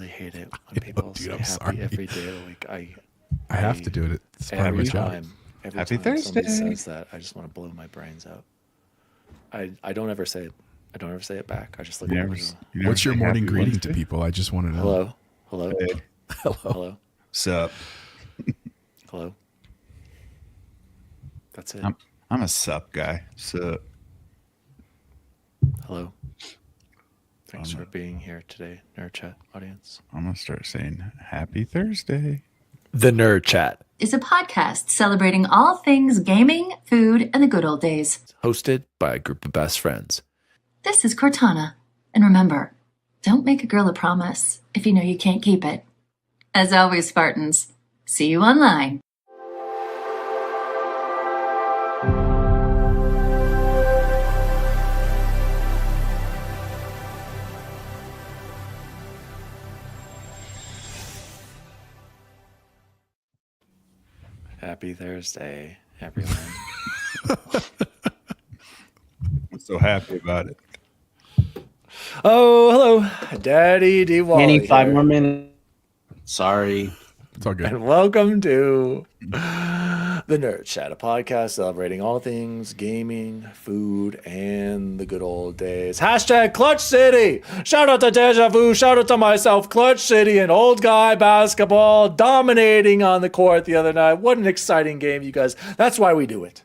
really hate it when people say happy every day of the week. I have to do it. It's part of my job. Every time somebody says that, I just want to blow my brains out. I don't ever say it. I don't ever say it back. I just look at it. What's your morning greeting to people? I just want to know. Hello. Hey. Hello. Sup? Hello. That's it. I'm a sup guy. Sup? Hello. Thanks for being here today, Nerd Chat audience. I'm gonna start saying Happy Thursday. The Nerd Chat is a podcast celebrating all things gaming, food, and the good old days. Hosted by a group of best friends. This is Cortana. And remember, don't make a girl a promise if you know you can't keep it. As always, Spartans, see you online. Happy Thursday, everyone. I'm so happy about it. Oh, hello, Daddy D. Wally. Any 5 more minutes. Sorry. It's all good. And welcome to the Nerd Chat, a podcast celebrating all things gaming, food, and the good old days. Hashtag Clutch City. Shout out to Deja Vu. Shout out to myself. Clutch City, an old guy basketball dominating on the court the other night. What an exciting game, you guys. That's why we do it.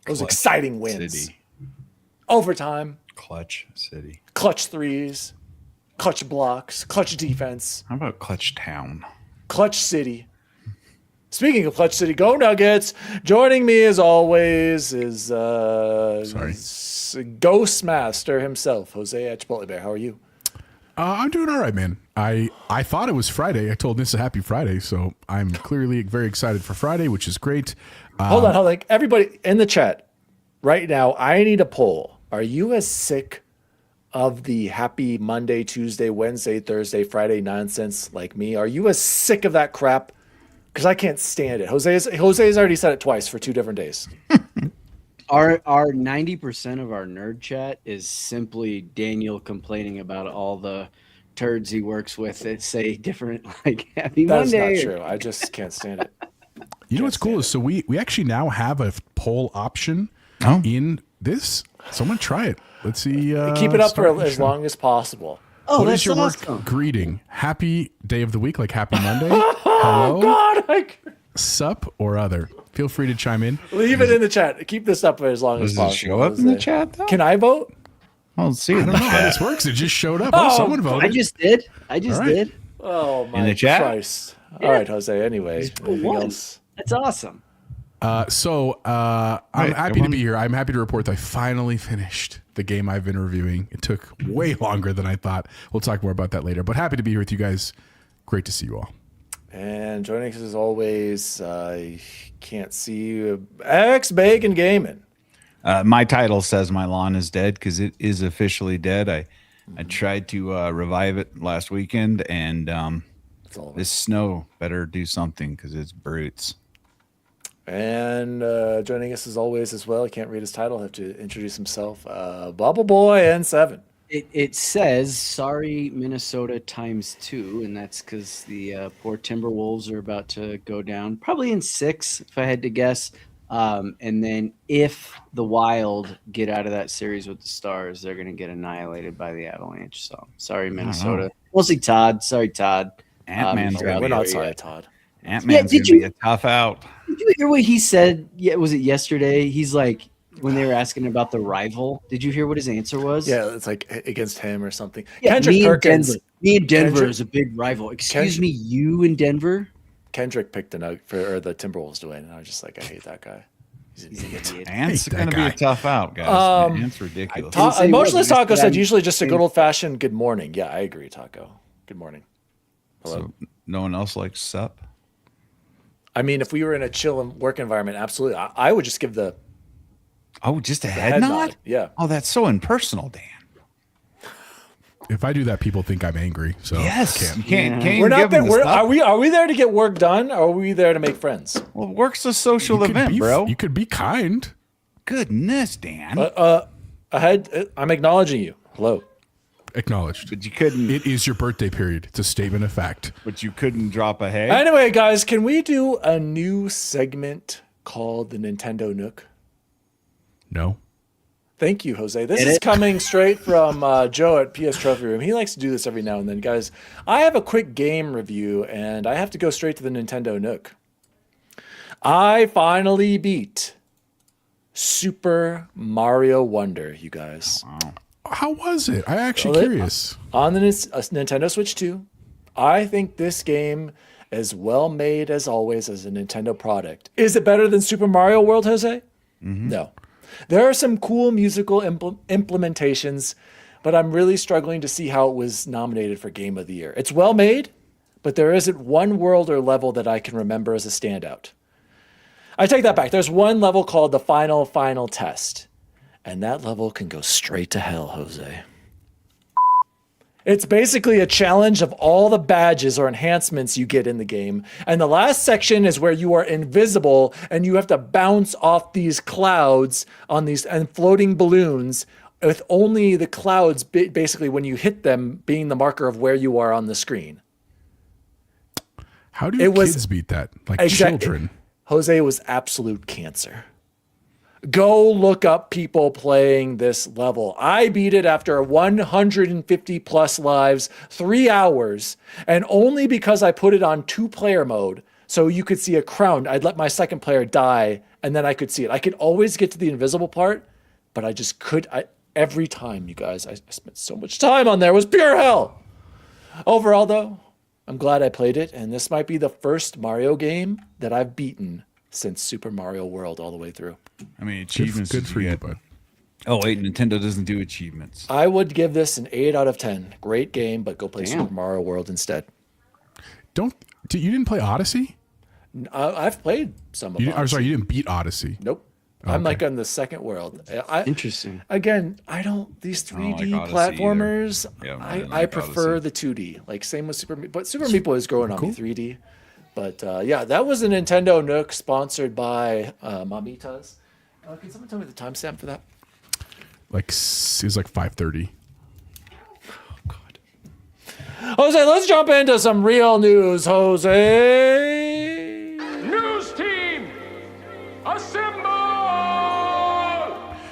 Those Clutch exciting wins. City. Overtime. Clutch City. Clutch threes. Clutch blocks. Clutch defense. How about Clutch Town? Clutch City. Speaking of Clutch City, go Nuggets. Joining me as always is Ghost Master himself, Jose at Chipotle Bear. How are you? I'm doing all right, man. I thought it was Friday. I told Nissa happy Friday, so I'm clearly very excited for Friday, which is great. Hold on. Everybody in the chat right now, I need a poll. Are you as sick of the happy Monday, Tuesday, Wednesday, Thursday, Friday nonsense like me? Are you as sick of that crap? Because I can't stand it. Jose's already said it twice for 2 different days. Our 90% of our nerd chat is simply Daniel complaining about all the turds he works with that say different, like Happy That's Monday. not true. I just can't stand it. You know what's cool is so we actually now have a poll option in this. So I'm gonna try it. Let's see. Keep it up for as long as possible. Oh, what that's is your awesome. work greeting? Happy day of the week, like Happy Monday. Hello, God, sup, or other. Feel free to chime in. Leave it in the chat. Keep this up for as long as Does possible. it show up in the chat, though? Can I vote? I'll see I it in don't the know how chat. this works. It just showed up. Oh, someone voted. I just did. All right. did. Oh my In the chat? Christ! All right, Jose. Anyway, anything One. else? That's awesome. I'm Wait, happy to be here. I'm happy to report that I finally finished the game I've been reviewing. It took way longer than I thought. We'll talk more about that later. But happy to be here with you guys. Great to see you all. And joining us as always, I can't see you. X Bacon Gaming. My title says my lawn is dead because it is officially dead. I tried to revive it last weekend, and this snow better do something because it's brutes. And joining us as always as well, I can't read his title, I have to introduce himself. Bubble Boy N7. It says sorry Minnesota ×2, and that's because the poor Timberwolves are about to go down, probably in 6 if I had to guess. And then if the Wild get out of that series with the Stars, they're going to get annihilated by the Avalanche. So sorry Minnesota. Mostly Todd. Sorry Todd. Ant-Man's We're not sorry, Todd. Ant-Man's going to be a tough out. Did you hear what he said? Yeah, was it yesterday? He's like, when they were asking about the rival, did you hear what his answer was? Yeah, it's like against him or something. Yeah, Kendrick Perkins. Me and Denver Kendrick- is a big rival. Excuse me, you and Denver? Kendrick picked the Timberwolves to win, and I was just like, I hate that guy. He's an idiot. Ant's Hate that going to be a guy. tough out, guys. Ant's ridiculous. didn't say Emotionless what, Taco just said that usually just a I'm- good old fashioned good morning. Yeah, I agree, Taco. Good morning. Hello. So no one else likes sup? I mean, if we were in a chill work environment, absolutely. I would just give the Oh, just a head head nod. nod? Yeah. Oh, that's so impersonal, Dan. If I do that, people think I'm angry. So Yes. You I can't. can't We're even not give there. them the stuff. Are we there to get work done, or are we there to make friends? Well, work's a social You could event, be- bro. You could be kind. Goodness, Dan. I'm acknowledging you. Hello. Acknowledged. But you couldn't. It is your birthday period. It's a statement of fact. But you couldn't drop a hay. Anyway, guys, can we do a new segment called the Nintendo Nook? No. Thank you, Jose. This is coming straight from Joe at PS Trophy Room. He likes to do this every now and then. Guys, I have a quick game review, and I have to go straight to the Nintendo Nook. I finally beat Super Mario Wonder, you guys. Wow. How was it? I'm actually curious. On the Nintendo Switch 2, I think this game is well made as always as a Nintendo product. Is it better than Super Mario World, Jose? No. There are some cool musical implementations, but I'm really struggling to see how it was nominated for Game of the Year. It's well made, but there isn't one world or level that I can remember as a standout. I take that back. There's one level called the Final Test, and that level can go straight to hell, Jose. It's basically a challenge of all the badges or enhancements you get in the game. And the last section is where you are invisible and you have to bounce off these clouds on these and floating balloons with only the clouds basically when you hit them being the marker of where you are on the screen. How do kids beat that? Like children. Jose was absolute cancer. Go look up people playing this level. I beat it after 150 plus lives, 3 hours, and only because I put it on 2-player mode so you could see a crown. I'd let my second player die, and then I could see it. I could always get to the invisible part, but I just could. Every time, you guys, I spent so much time on there. It was pure hell. Overall, though, I'm glad I played it, and this might be the first Mario game that I've beaten since Super Mario World all the way through. I mean, achievements. Good for you, bud. Oh, wait, Nintendo doesn't do achievements. I would give this an 8 out of 10. Great game, but go play Super Mario World instead. You didn't play Odyssey? I've played some of it. Sorry, you didn't beat Odyssey. Nope. I'm like on the second world. Interesting. Again, these 3D platformers, I prefer the 2D. Like same with Super Meat, but Super Meat Boy is growing on me 3D. But yeah, that was a Nintendo Nook sponsored by Mamitas. Can someone tell me the timestamp for that? It was like 5:30. Oh, God. Jose, let's jump into some real news, Jose. News team, assemble!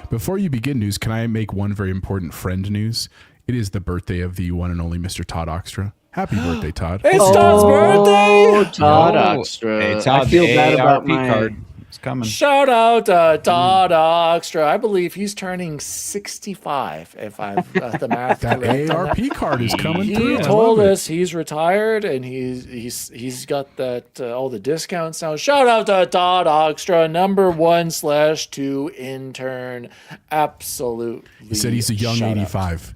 Before you begin news, can I make one very important friend news? It is the birthday of the one and only Mr. Todd Oxtra. Happy birthday, Todd. It's Todd's birthday! Oh, Todd Oxtra. Hey, Todd, I feel bad about AARP my card. It's coming. Shout out Todd Oxtra. I believe he's turning 65, if I've got the math That correct. ARP card is coming He through. told us he's retired and he's got that all the discounts now. Shout out to Todd Oxtra, number 1/2 intern. Absolutely. He said he's a young shout out. 85.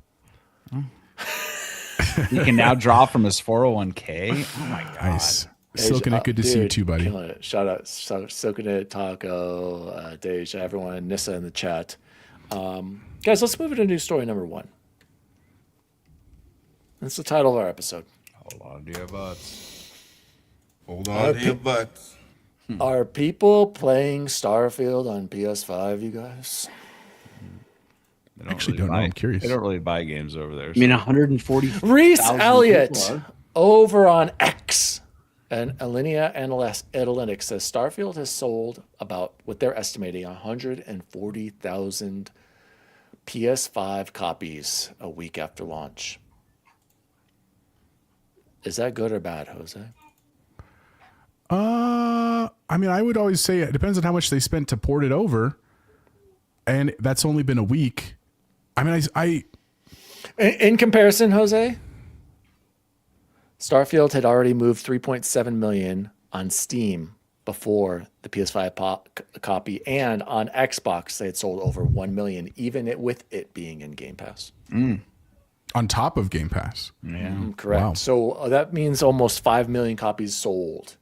He can now draw from his 401k. Oh my god! Nice. Silking it, good to see you too, buddy. Killing it. Shout out, Silking it, Taco, Deja, everyone, Nissa in the chat. Guys, let's move into news story number 1. That's the title of our episode. Hold on to your butts. Hold on to your butts. Are people playing Starfield on PS5, you guys? They Actually don't know. I'm curious. They don't really buy games over there. I mean, 140. Reese Elliott over on X and Alinea Analytics says Starfield has sold about what they're estimating 140,000 PS5 copies a week after launch. Is that good or bad, Jose? I mean, I would always say it depends on how much they spent to port it over, and that's only been a week. I mean, In comparison, Jose, Starfield had already moved 3.7 million on Steam before the PS5 copy, and on Xbox they had sold over 1 million, even with it being in Game Pass. on top of Game Pass. Yeah. Correct. Wow. So that means almost 5 million copies sold.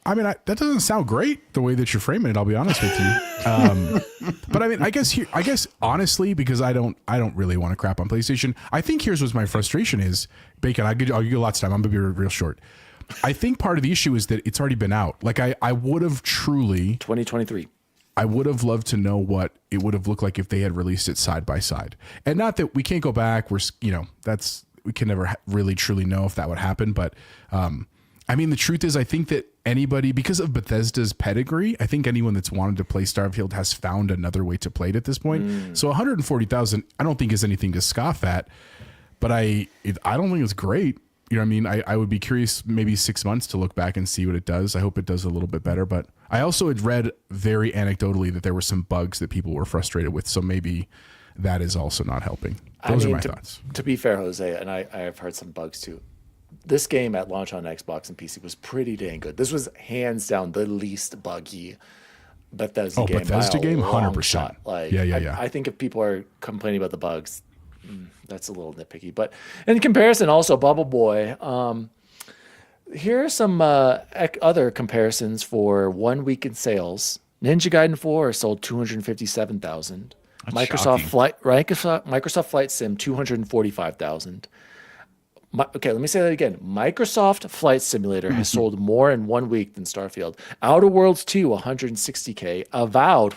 I mean, that doesn't sound great the way that you're framing it. I'll be honest with you. But I mean, I guess honestly, because I don't really want to crap on PlayStation. I think here's what my frustration is. Bacon, I'll give you lots of time. I'm gonna be real short. I think part of the issue is that it's already been out. Like I would have truly 2023. I would have loved to know what it would have looked like if they had released it side by side. And not that we can't go back. We can never really truly know if that would happen. But I mean, the truth is, I think that anybody, because of Bethesda's pedigree, I think anyone that's wanted to play Starfield has found another way to play it at this point. So 140,000, I don't think is anything to scoff at, but I don't think it's great. You know what I mean? I would be curious maybe 6 months to look back and see what it does. I hope it does a little bit better, but I also had read very anecdotally that there were some bugs that people were frustrated with. So maybe that is also not helping. Those are my thoughts. To be fair, Jose, and I have heard some bugs too. This game at launch on Xbox and PC was pretty dang good. This was hands down the least buggy Bethesda game. Bethesda game, 100%. Shot. Like, yeah. I think if people are complaining about the bugs, that's a little nitpicky. But in comparison, also Bubble Boy. Here are some other comparisons for 1 week in sales. Ninja Gaiden 4 sold 257,000. Microsoft Flight Sim 245,000. Okay, let me say that again. Microsoft Flight Simulator has sold more in 1 week than Starfield. Outer Worlds 2 160K. Avowed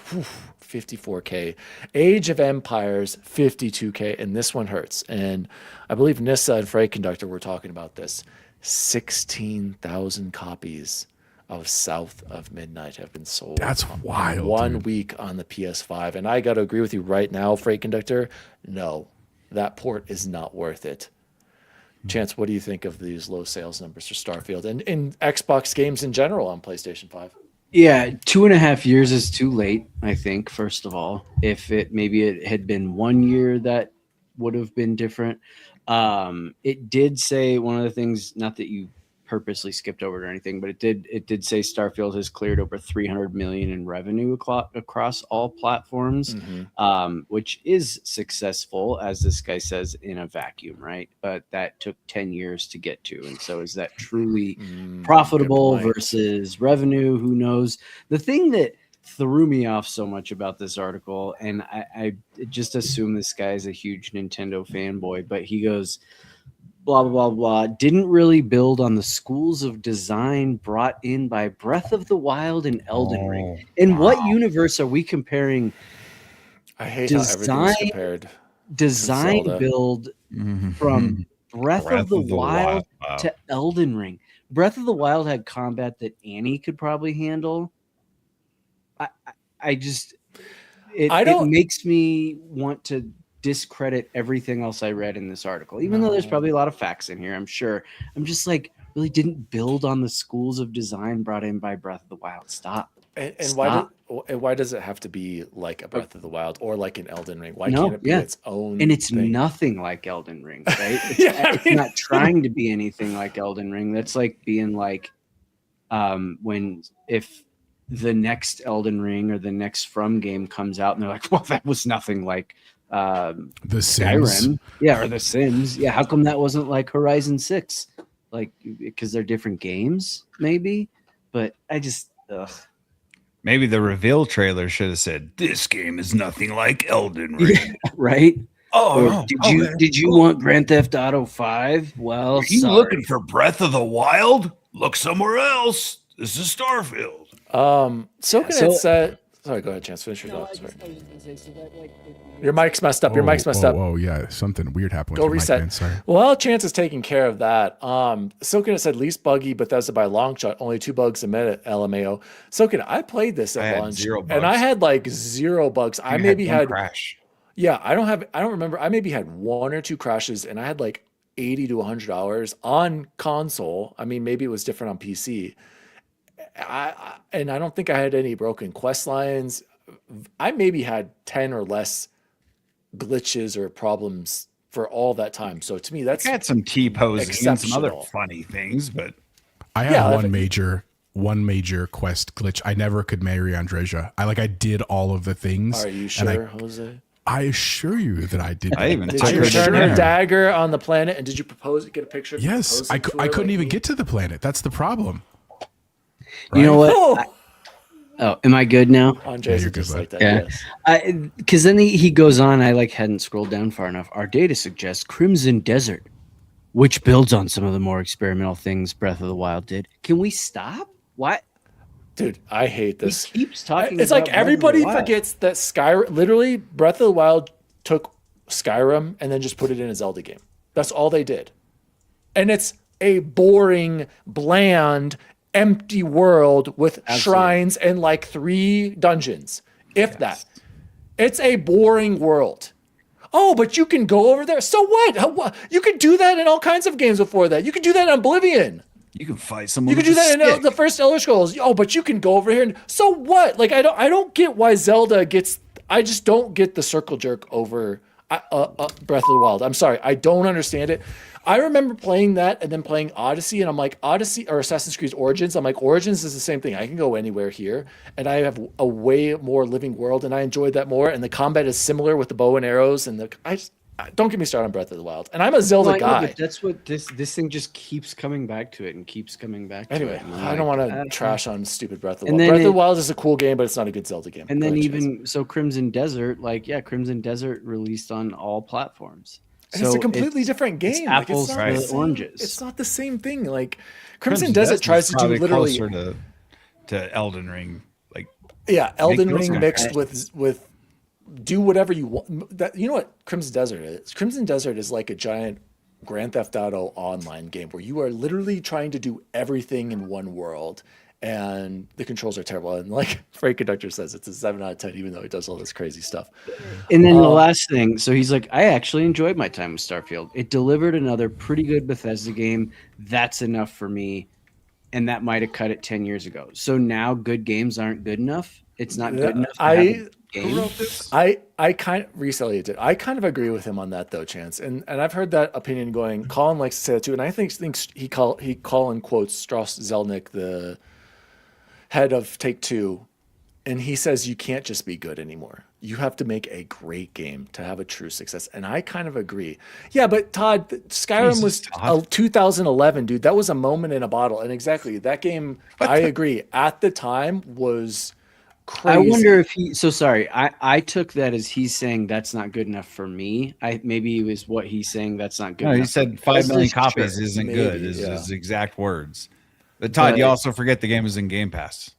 54K. Age of Empires 52K, and this one hurts. And I believe Nissa and Freight Conductor were talking about this. 16,000 copies of South of Midnight have been sold. That's wild. 1 week on the PS5. And I got to agree with you right now, Freight Conductor. No, that port is not worth it. Chance, what do you think of these low sales numbers for Starfield and Xbox games in general on PlayStation 5? Yeah, 2.5 years is too late, I think, first of all. If it had been 1 year, that would have been different. It did say one of the things, not that you purposely skipped over it or anything, but it did say Starfield has cleared over 300 million in revenue across all platforms, which is successful, as this guy says, in a vacuum, right? But that took 10 years to get to. And so is that truly profitable versus revenue? Who knows? The thing that threw me off so much about this article, and I just assume this guy is a huge Nintendo fanboy, but he goes, blah, blah, blah, blah, didn't really build on the schools of design brought in by Breath of the Wild and Elden Ring. In what universe are we comparing I hate how everything's compared. Design build from Breath of the Wild to Elden Ring? Breath of the Wild had combat that Annie could probably handle. It makes me want to discredit everything else I read in this article, even though there's probably a lot of facts in here, I'm sure. I'm just like, really didn't build on the schools of design brought in by Breath of the Wild. Stop. And Stop. why does it have to be like a Breath of the Wild or like an Elden Ring? Why can't it be its own And it's thing? Nothing like Elden Ring, right? It's not trying to be anything like Elden Ring. That's like being like if the next Elden Ring or the next From game comes out and they're like, well, that was nothing like The Sims. Skyrim. Yeah, or The Sims. Yeah, how come that wasn't like Horizon 6? Like, because they're different games, maybe? But I just, Maybe the reveal trailer should have said, "This game is nothing like Elden Ring." Yeah, right? Oh, Or no. did you want Grand Theft Auto 5? Well, Are you sorry. looking for Breath of the Wild? Look somewhere else. This is Starfield. Sorry, go ahead, Chance. Finish your thoughts. Your mic's messed up. Your mic's messed up. Oh, yeah. Something weird happened Go with your reset. mic, man. Sorry. Well, Chance is taking care of that. Silken said least buggy Bethesda by a long shot. Only 2 bugs a minute. LMAO. Silken, I played this at I had launch, 0 bugs. and I had like 0 bugs. I maybe one had crash. Yeah, I don't remember. I maybe had 1 or 2 crashes, and I had like 80 to 100 hours on console. I mean, maybe it was different on PC. I don't think I had any broken quest lines. I maybe had 10 or less glitches or problems for all that time. So to me, that's Had some T-posing and some other exceptional. funny things, but I had Yeah, one major quest glitch. I never could marry Andreja. I did all of the things. Are you and sure, Jose? I assure you that I did. I even Did took you her to return dinner. a dagger on the planet, and did you get a picture of you Yes, I proposing to her couldn't like even me? get to the planet. That's the problem. You know what? Oh, Am I good now? Andres you're is just good, like that. Yeah. Yes. Because then he goes on. I hadn't scrolled down far enough. Our data suggests Crimson Desert, which builds on some of the more experimental things Breath of the Wild did. Can we stop? What? Dude, I hate this. He keeps talking. It's about like Breath of the everybody Wild. forgets that Skyrim, literally, Breath of the Wild took Skyrim and then just put it in a Zelda game. That's all they did. And it's a boring, bland, empty world with shrines and like 3 dungeons, if that. It's a boring world. Oh, but you can go over there. So what? You could do that in all kinds of games before that. You could do that in Oblivion. You can fight someone. You could do that in the first Elder Scrolls. Oh, but you can go over here and so what? Like I don't get why Zelda gets. I just don't get the circle jerk over Breath of the Wild. I'm sorry, I don't understand it. I remember playing that and then playing Odyssey, and I'm like Odyssey or Assassin's Creed Origins. I'm like Origins is the same thing. I can go anywhere here, and I have a way more living world, and I enjoyed that more. And the combat is similar with the bow and arrows, and don't get me started on Breath of the Wild. And I'm a Zelda guy. But that's what this thing just keeps coming back to it and keeps coming back to Anyway, it. Anyway, I don't want to trash on stupid Breath of the And Wild. then Breath of the Wild is a cool game, but it's not a good Zelda game. And Go then ahead, Chase. even so, Crimson Desert, Crimson Desert released on all platforms. And it's a completely different game. It's apples not the to same- oranges. It's not the same thing. Like Crimson Desert tries to do probably literally, closer to Elden Ring. Like Elden those Ring guys- mixed with do whatever you want. That you know what Crimson Desert is? Crimson Desert is like a giant Grand Theft Auto online game where you are literally trying to do everything in one world, and the controls are terrible. And like Frank Conductor says, it's a 7 out of 10, even though it does all this crazy stuff. And then the last thing, so he's like, I actually enjoyed my time with Starfield. It delivered another pretty good Bethesda game. That's enough for me. And that might have cut it 10 years ago. So now good games aren't good enough. It's not good enough to have a game. I kind of recently did. I kind of agree with him on that though, Chance. And I've heard that opinion going. Colin likes to say that too, and I think Colin quotes Strauss Zelnick, the head of Take-Two, and he says you can't just be good anymore. You have to make a great game to have a true success. And I kind of agree. Yeah, but Todd, Skyrim was 2011, dude. That was a moment in a bottle. And exactly, that game, I agree, at the time was crazy. I wonder if I took that as he's saying that's not good enough for me. Maybe it was what he's saying that's not good No, enough. he said for 5 million Bethesda's copies sure. isn't Maybe, good. Is yeah. his exact words. But Todd, you also forget the game is in Game Pass.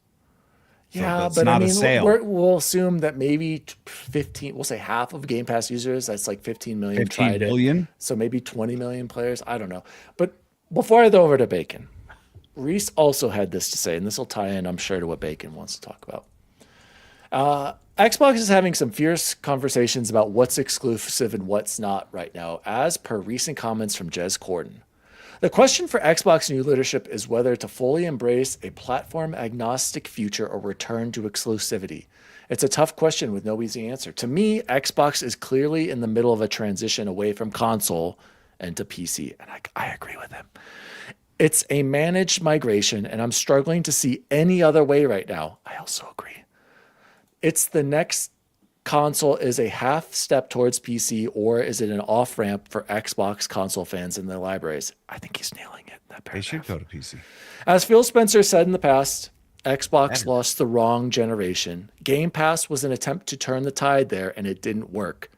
Yeah, it's but not I a mean, sale. we'll assume that maybe 15, we'll say half of Game Pass users, that's like 15 million 15 tried million? it. So maybe 20 million players. I don't know. But before I go over to Bacon, Reese also had this to say, and this will tie in, I'm sure, to what Bacon wants to talk about. Xbox is having some fierce conversations about what's exclusive and what's not right now, as per recent comments from Jez Corden. The question for Xbox new leadership is whether to fully embrace a platform agnostic future or return to exclusivity. It's a tough question with no easy answer. To me, Xbox is clearly in the middle of a transition away from console and to PC, and I agree with him. It's a managed migration, and I'm struggling to see any other way right now. I also agree. It's the next console is a half step towards PC, or is it an off ramp for Xbox console fans in their libraries? I think he's nailing it. That They should paragraph. go to PC. As Phil Spencer said in the past, Xbox lost the wrong generation. Game Pass was an attempt to turn the tide there, and it didn't work.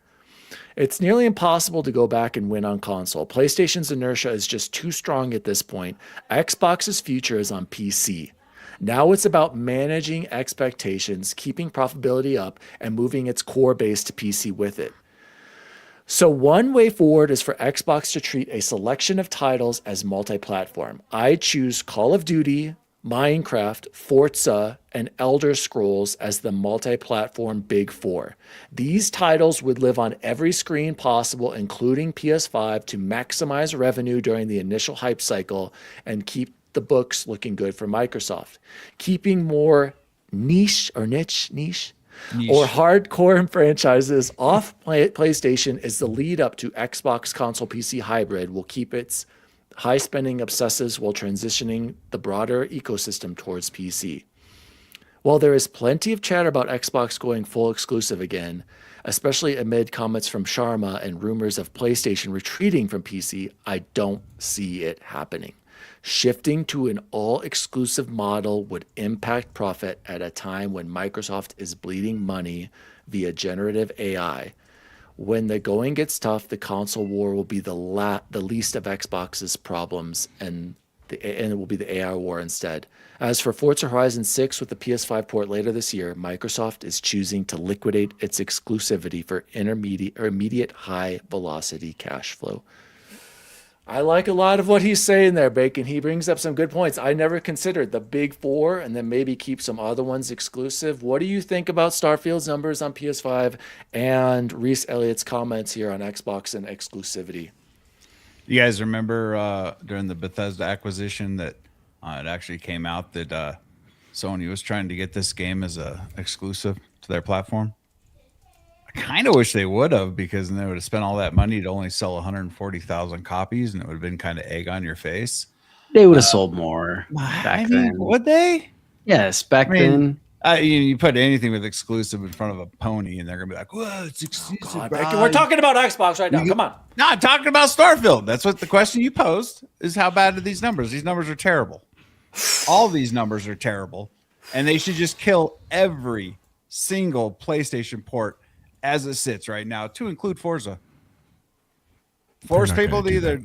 It's nearly impossible to go back and win on console. PlayStation's inertia is just too strong at this point. Xbox's future is on PC. Now it's about managing expectations, keeping profitability up, and moving its core base to PC with it. So one way forward is for Xbox to treat a selection of titles as multi-platform. I choose Call of Duty, Minecraft, Forza, and Elder Scrolls as the multi-platform Big Four. These titles would live on every screen possible, including PS5, to maximize revenue during the initial hype cycle and keep the books looking good for Microsoft. Keeping more niche or hardcore franchises off PlayStation is the lead up to Xbox console PC hybrid will keep its high spending obsessives while transitioning the broader ecosystem towards PC. While there is plenty of chatter about Xbox going full exclusive again, especially amid comments from Sharma and rumors of PlayStation retreating from PC, I don't see it happening. Shifting to an all-exclusive model would impact profit at a time when Microsoft is bleeding money via generative AI. When the going gets tough, the console war will be the least of Xbox's problems, and and it will be the AI war instead. As for Forza Horizon 6 with the PS5 port later this year, Microsoft is choosing to liquidate its exclusivity for immediate high velocity cash flow. I like a lot of what he's saying there, Bacon. He brings up some good points. I never considered the big four and then maybe keep some other ones exclusive. What do you think about Starfield's numbers on PS5 and Reese Elliott's comments here on Xbox and exclusivity? You guys remember during the Bethesda acquisition that it actually came out that Sony was trying to get this game as a exclusive to their platform? I kind of wish they would have, because then they would have spent all that money to only sell 140,000 copies, and it would have been kind of egg on your face. They would have sold more back then. Would they? Yes, back then. You put anything with exclusive in front of a pony, and they're gonna be like, "Whoa, it's exclusive!" God, Bacon, we're talking about Xbox right now. Come on. No, I'm talking about Starfield. That's what the question you posed is: how bad are these numbers? These numbers are terrible. All these numbers are terrible, and they should just kill every single PlayStation port as it sits right now, to include Forza. Force people to either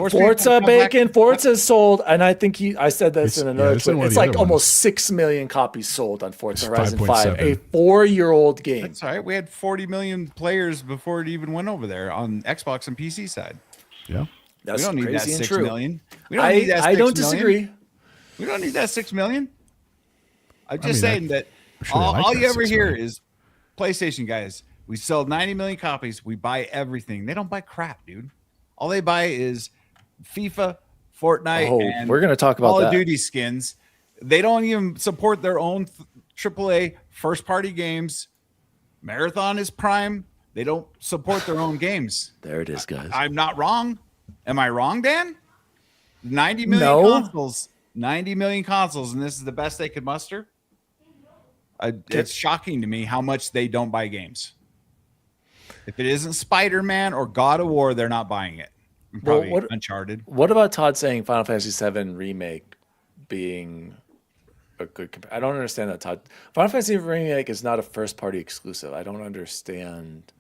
Forza, Bacon, Forza sold, and I think I said this in another tweet. It's like almost 6 million copies sold on Forza Horizon 5, a 4-year-old game. That's all right. We had 40 million players before it even went over there on Xbox and PC side. Yeah. That's we don't need that crazy and 6 true. million. We don't need that 6 I don't million. disagree. We don't need that 6 million. I'm just saying that sure all you ever 6 hear million. is PlayStation guys. We sell 90 million copies. We buy everything. They don't buy crap, dude. All they buy is FIFA, Fortnite, and we're going to talk about Call that. of Duty skins. They don't even support their own AAA first-party games. Marathon is Prime. They don't support their own games. There it is, guys. I'm not wrong. Am I wrong, Dan? 90 million consoles. 90 million consoles, and this is the best they could muster? It's shocking to me how much they don't buy games. If it isn't Spider-Man or God of War, they're not buying it. Probably Uncharted. What about Todd saying Final Fantasy VII Remake being a good I don't understand that, Todd. Final Fantasy Remake is not a first-party exclusive. I don't understand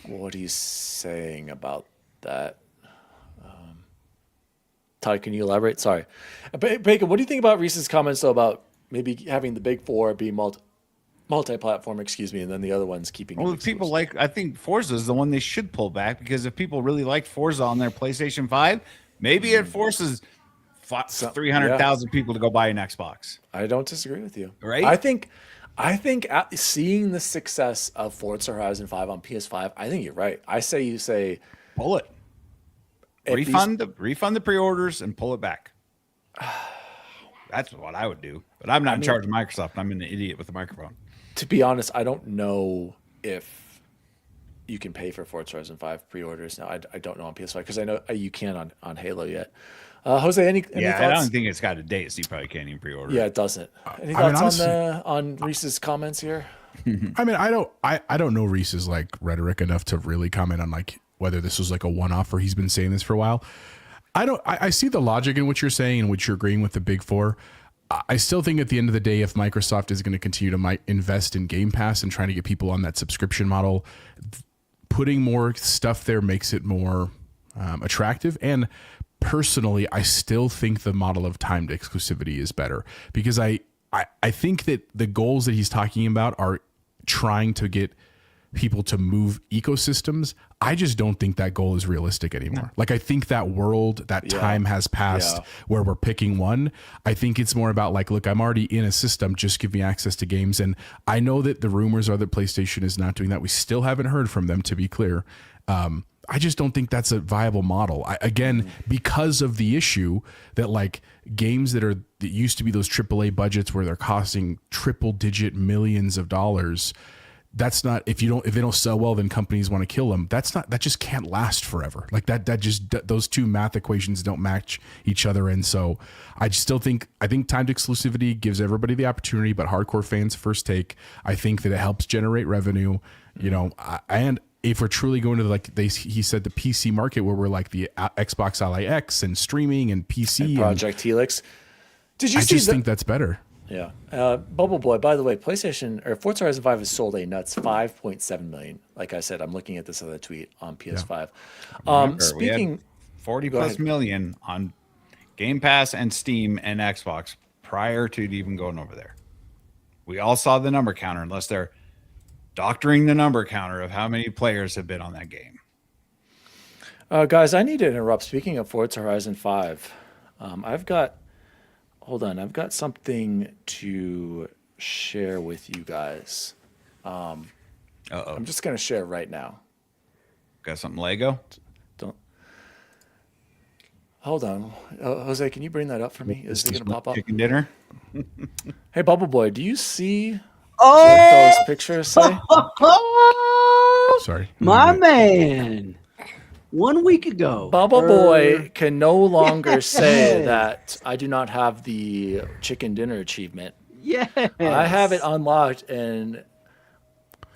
what he's saying about that. Todd, can you elaborate? Sorry. Bacon, what do you think about Reese's comments, though, about maybe having the big four be multi-platform, and then the other ones keeping. Well, if people I think Forza is the one they should pull back, because if people really like Forza on their PlayStation 5, maybe it forces 300,000 people to go buy an Xbox. I don't disagree with you. Right? I think seeing the success of Forza Horizon 5 on PS5, I think you're right. I say you pull it. Refund the pre-orders and pull it back. That's what I would do. But I'm not in charge of Microsoft. I'm an idiot with a microphone. To be honest, I don't know if you can pay for Forza Horizon 5 pre-orders now. I don't know on PS5, because I know you can on Halo yet. Jose, any thoughts? I don't think it's got a date, so you probably can't even pre-order. Yeah, it doesn't. Any thoughts on Reese's comments here? I mean, I don't know Reese's like rhetoric enough to really comment on like whether this was like a one-off or he's been saying this for a while. I see the logic in what you're saying and what you're agreeing with the big four. I still think at the end of the day, if Microsoft is going to continue to invest in Game Pass and trying to get people on that subscription model, putting more stuff there makes it more attractive. And personally, I still think the model of timed exclusivity is better, because I think that the goals that he's talking about are trying to get people to move ecosystems. I just don't think that goal is realistic anymore. Like, I think that time has passed where we're picking one. I think it's more about like, look, I'm already in a system, just give me access to games. And I know that the rumors are that PlayStation is not doing that. We still haven't heard from them, to be clear. I just don't think that's a viable model. Again, because of the issue that like games that used to be those AAA budgets where they're costing triple-digit millions of dollars. That's not, if they don't sell well, then companies want to kill them. That just can't last forever. Like that those two math equations don't match each other. And so I think timed exclusivity gives everybody the opportunity, but hardcore fans first take. I think that it helps generate revenue, and if we're truly going to he said the PC market, where we're like the Xbox Ally X and streaming and PC and Project Helix. I just think that's better. Yeah. Bubble Boy, by the way, Forza Horizon 5 has sold a nuts 5.7 million. Like I said, I'm looking at this other tweet on PS5. Remember, Speaking 40 plus million on Game Pass and Steam and Xbox prior to it even going over there. We all saw the number counter, unless they're doctoring the number counter of how many players have been on that game. Guys, I need to interrupt. Speaking of Forza Horizon 5, I've got something to share with you guys. I'm just going to share right now. Got something Lego? Hold on. Jose, can you bring that up for me? Is it going to pop up? Chicken dinner? Hey, Bubble Boy, do you see what those pictures say? Sorry. My man. 1 week ago. Bubble Boy can no longer say that I do not have the chicken dinner achievement. Yes. I have it unlocked, and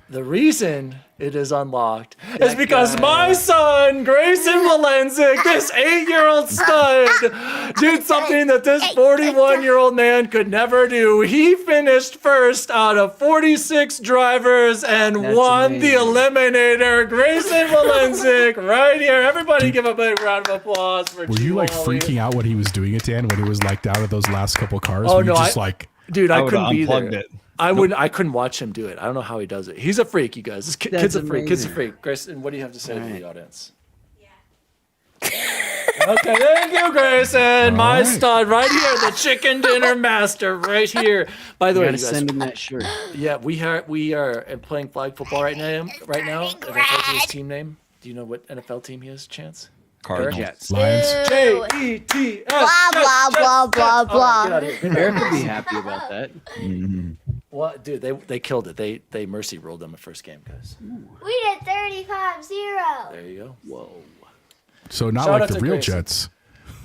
the reason it is unlocked is because my son, Grayson Valenzik, this 8-year-old stud, did something that this 41-year-old man could never do. He finished first out of 46 drivers and won the eliminator. Grayson Valenzik, right here. Everybody give a big round of applause for Were you like Wally. freaking out when he was doing it, Dan, when it was like down to those last couple cars? Oh, Were you no, just like... Dude, I couldn't be there. Unplugged it. I couldn't watch him do it. I don't know how he does it. He's a freak, you guys. This kid's a freak. Kid's a amazing. freak. Grayson, what do you have to say to the audience? Okay, thank you, Grayson. My right. stud right here, the chicken dinner master right here. By the You way, gotta you guys, send him that shirt. yeah, we are playing flag football right now. Right now, and I told you his team name. Do you know what NFL team he is, Chance? Cardinals. Jets. Lions. J-E-T-S. Blah, blah, blah, blah, blah. Get out of here. Eric would be happy about that. Well, dude, they killed it. They mercy rolled them the first game, guys. We did 35-0. There you go. Whoa. So not Shout like out the to real Grayson. Jets.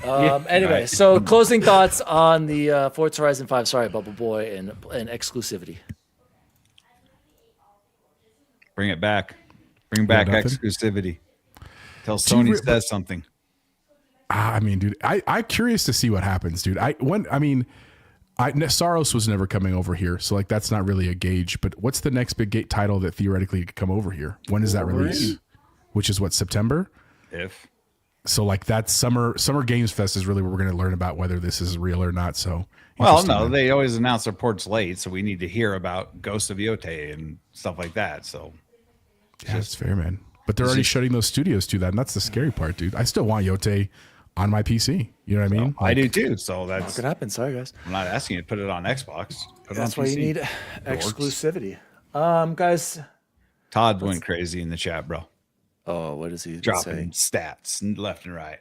Anyway, Right. so closing thoughts on the Forza Horizon 5. Sorry, Bubble Boy, and exclusivity. Bring it back. Bring back nothing? exclusivity. Till you Sony re- says something. I mean, dude, I'm curious to see what happens, dude. Saros was never coming over here, so like that's not really a gauge. But what's the next big title that theoretically could come over here? When does that release? Which is what, September? If So like that summer Games Fest is really where we're going to learn about whether this is real or not. So well, interesting, no, man. they always announce their ports late, so we need to hear about Ghost of Yote and stuff like that. So Yeah, that's fair, man. But they're already shutting those studios to that, and that's the scary part, dude. I still want Yote on my PC. You know what I mean? I do too. So What that's could happen? Sorry, guys. I'm not asking you to put it on Xbox. Put it That's on why you PC. need exclusivity. Guys. Todd went crazy in the chat, bro. Oh, what is he Dropping say? stats left and right.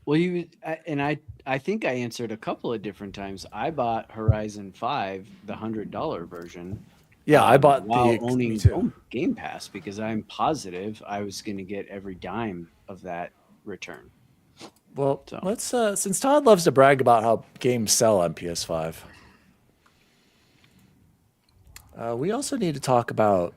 Well, I think I answered a couple of different times. I bought Horizon 5, the $100 version, Yeah, I bought while me owning too. Game Pass because I'm positive I was going to get every dime of that return. Well, So. let's since Todd loves to brag about how games sell on PS5, we also need to talk about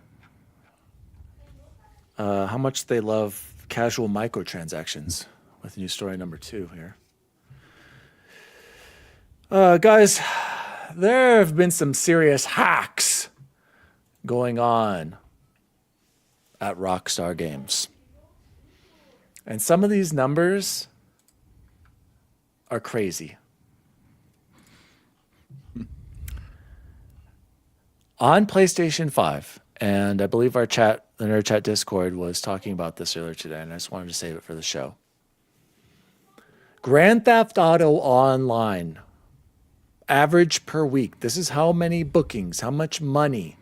how much they love casual microtransactions with new story number 2 here. Guys, there have been some serious hacks going on at Rockstar Games. And some of these numbers are crazy. On PlayStation 5, and I believe our chat, the Nerd Chat Discord, was talking about this earlier today, and I just wanted to save it for the show. Grand Theft Auto Online, average per week. This is how many bookings, how much money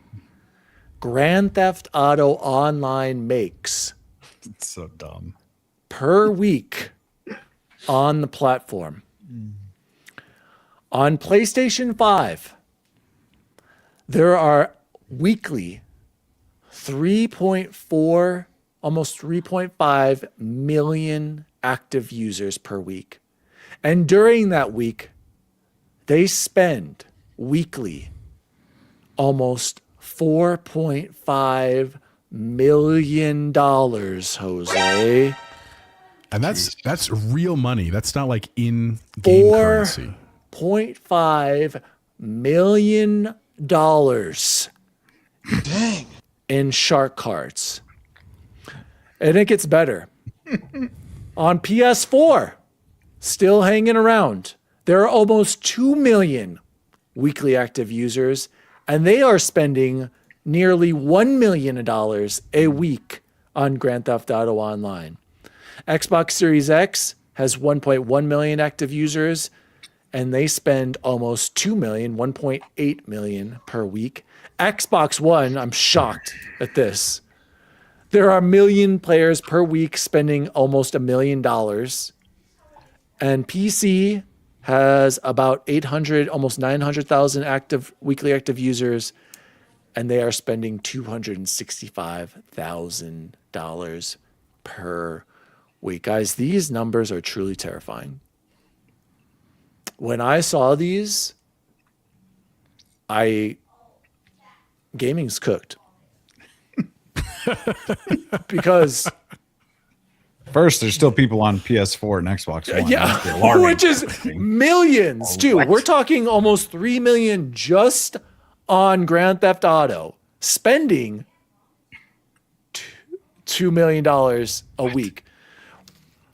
Grand Theft Auto Online makes It's so dumb. per week on the platform. On PlayStation 5, there are weekly 3.4, almost 3.5 million active users per week. And during that week, they spend weekly almost $4.5 million, Jose. And that's real money. That's not like in game currency. $4.5 million in shark cards. And it gets better. On PS4, still hanging around. There are almost 2 million weekly active users, and they are spending nearly $1 million a week on Grand Theft Auto Online. Xbox Series X has 1.1 million active users, and they spend almost 2 million, 1.8 million per week. Xbox One, I'm shocked at this. There are 1 million players per week spending almost $1 million. And PC has about 800, almost 900,000 weekly active users, and they are spending $265,000 per week. Guys, these numbers are truly terrifying. When I saw these, gaming's cooked. Because First, there's still people on PS4 and Xbox One. yeah, which is millions too. What? We're talking almost 3 million just on Grand Theft Auto, spending $2 million a week.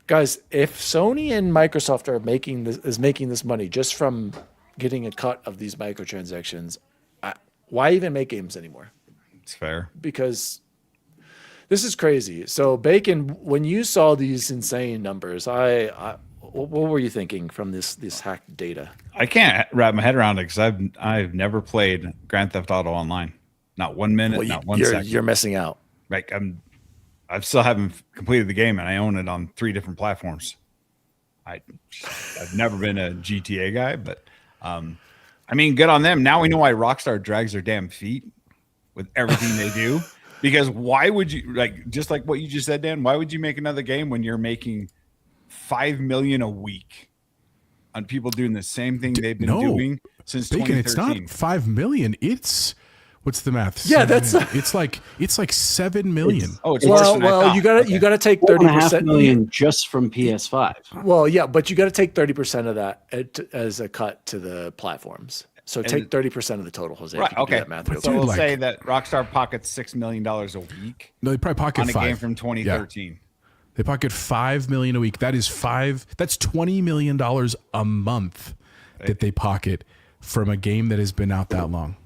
Guys, if Sony and Microsoft are making this money just from getting a cut of these microtransactions, why even make games anymore? It's fair. Because this is crazy. So, Bacon, when you saw these insane numbers, what were you thinking from this hacked data? I can't wrap my head around it because I've never played Grand Theft Auto Online. Not 1 minute, not 1 second. You're missing out. Like I still haven't completed the game, and I own it on 3 different platforms. I've never been a GTA guy, but I mean, good on them. Now we know why Rockstar drags their damn feet with everything they do. Because why would you, just like what you just said, Dan? Why would you make another game when you're making $5 million a week on people doing the same thing they've been doing since Bacon, 2013? it's not 5 million. It's what's the math? Yeah, 7 it's like 7 million. It's worse than I thought. you got to take 4.5 30% million just from PS5. Well, yeah, but you got to take 30% of that as a cut to the platforms. So take 30% of the total, Jose. Right. Okay. That math real So quick. we'll say that Rockstar pockets $6 million a week No, they probably pocket on a 5. game from 2013. Yeah. They pocket 5 million a week. That's $20 million a month that they pocket from a game that has been out that long.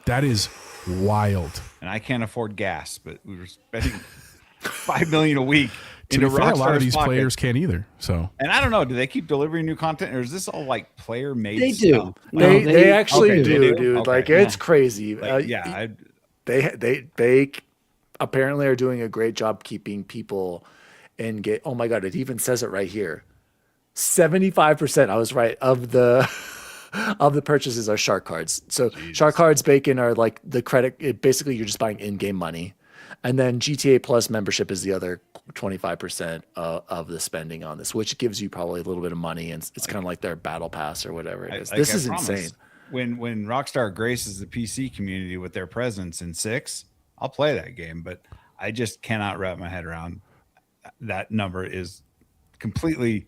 That is wild. And I can't afford gas, but we were spending $5 million a week. To be into fair, a lot of Rockstar's these pocket. players can't either. So, And I don't know, do they keep delivering new content, or is this all like player made? They stuff? do. No, They actually okay, do, they do? dude. Okay. Like it's crazy. They apparently are doing a great job keeping people in game. Oh my god, it even says it right here. 75%. I was right of the purchases are shark cards. So shark cards, Bacon, are like the credit. Basically, you're just buying in-game money, and then GTA Plus membership is the other 25% of the spending on this, which gives you probably a little bit of money, and it's kind of like their battle pass or whatever it is. This is insane. When Rockstar graces the PC community with their presence in 6, I'll play that game, but I just cannot wrap my head around that number. Is completely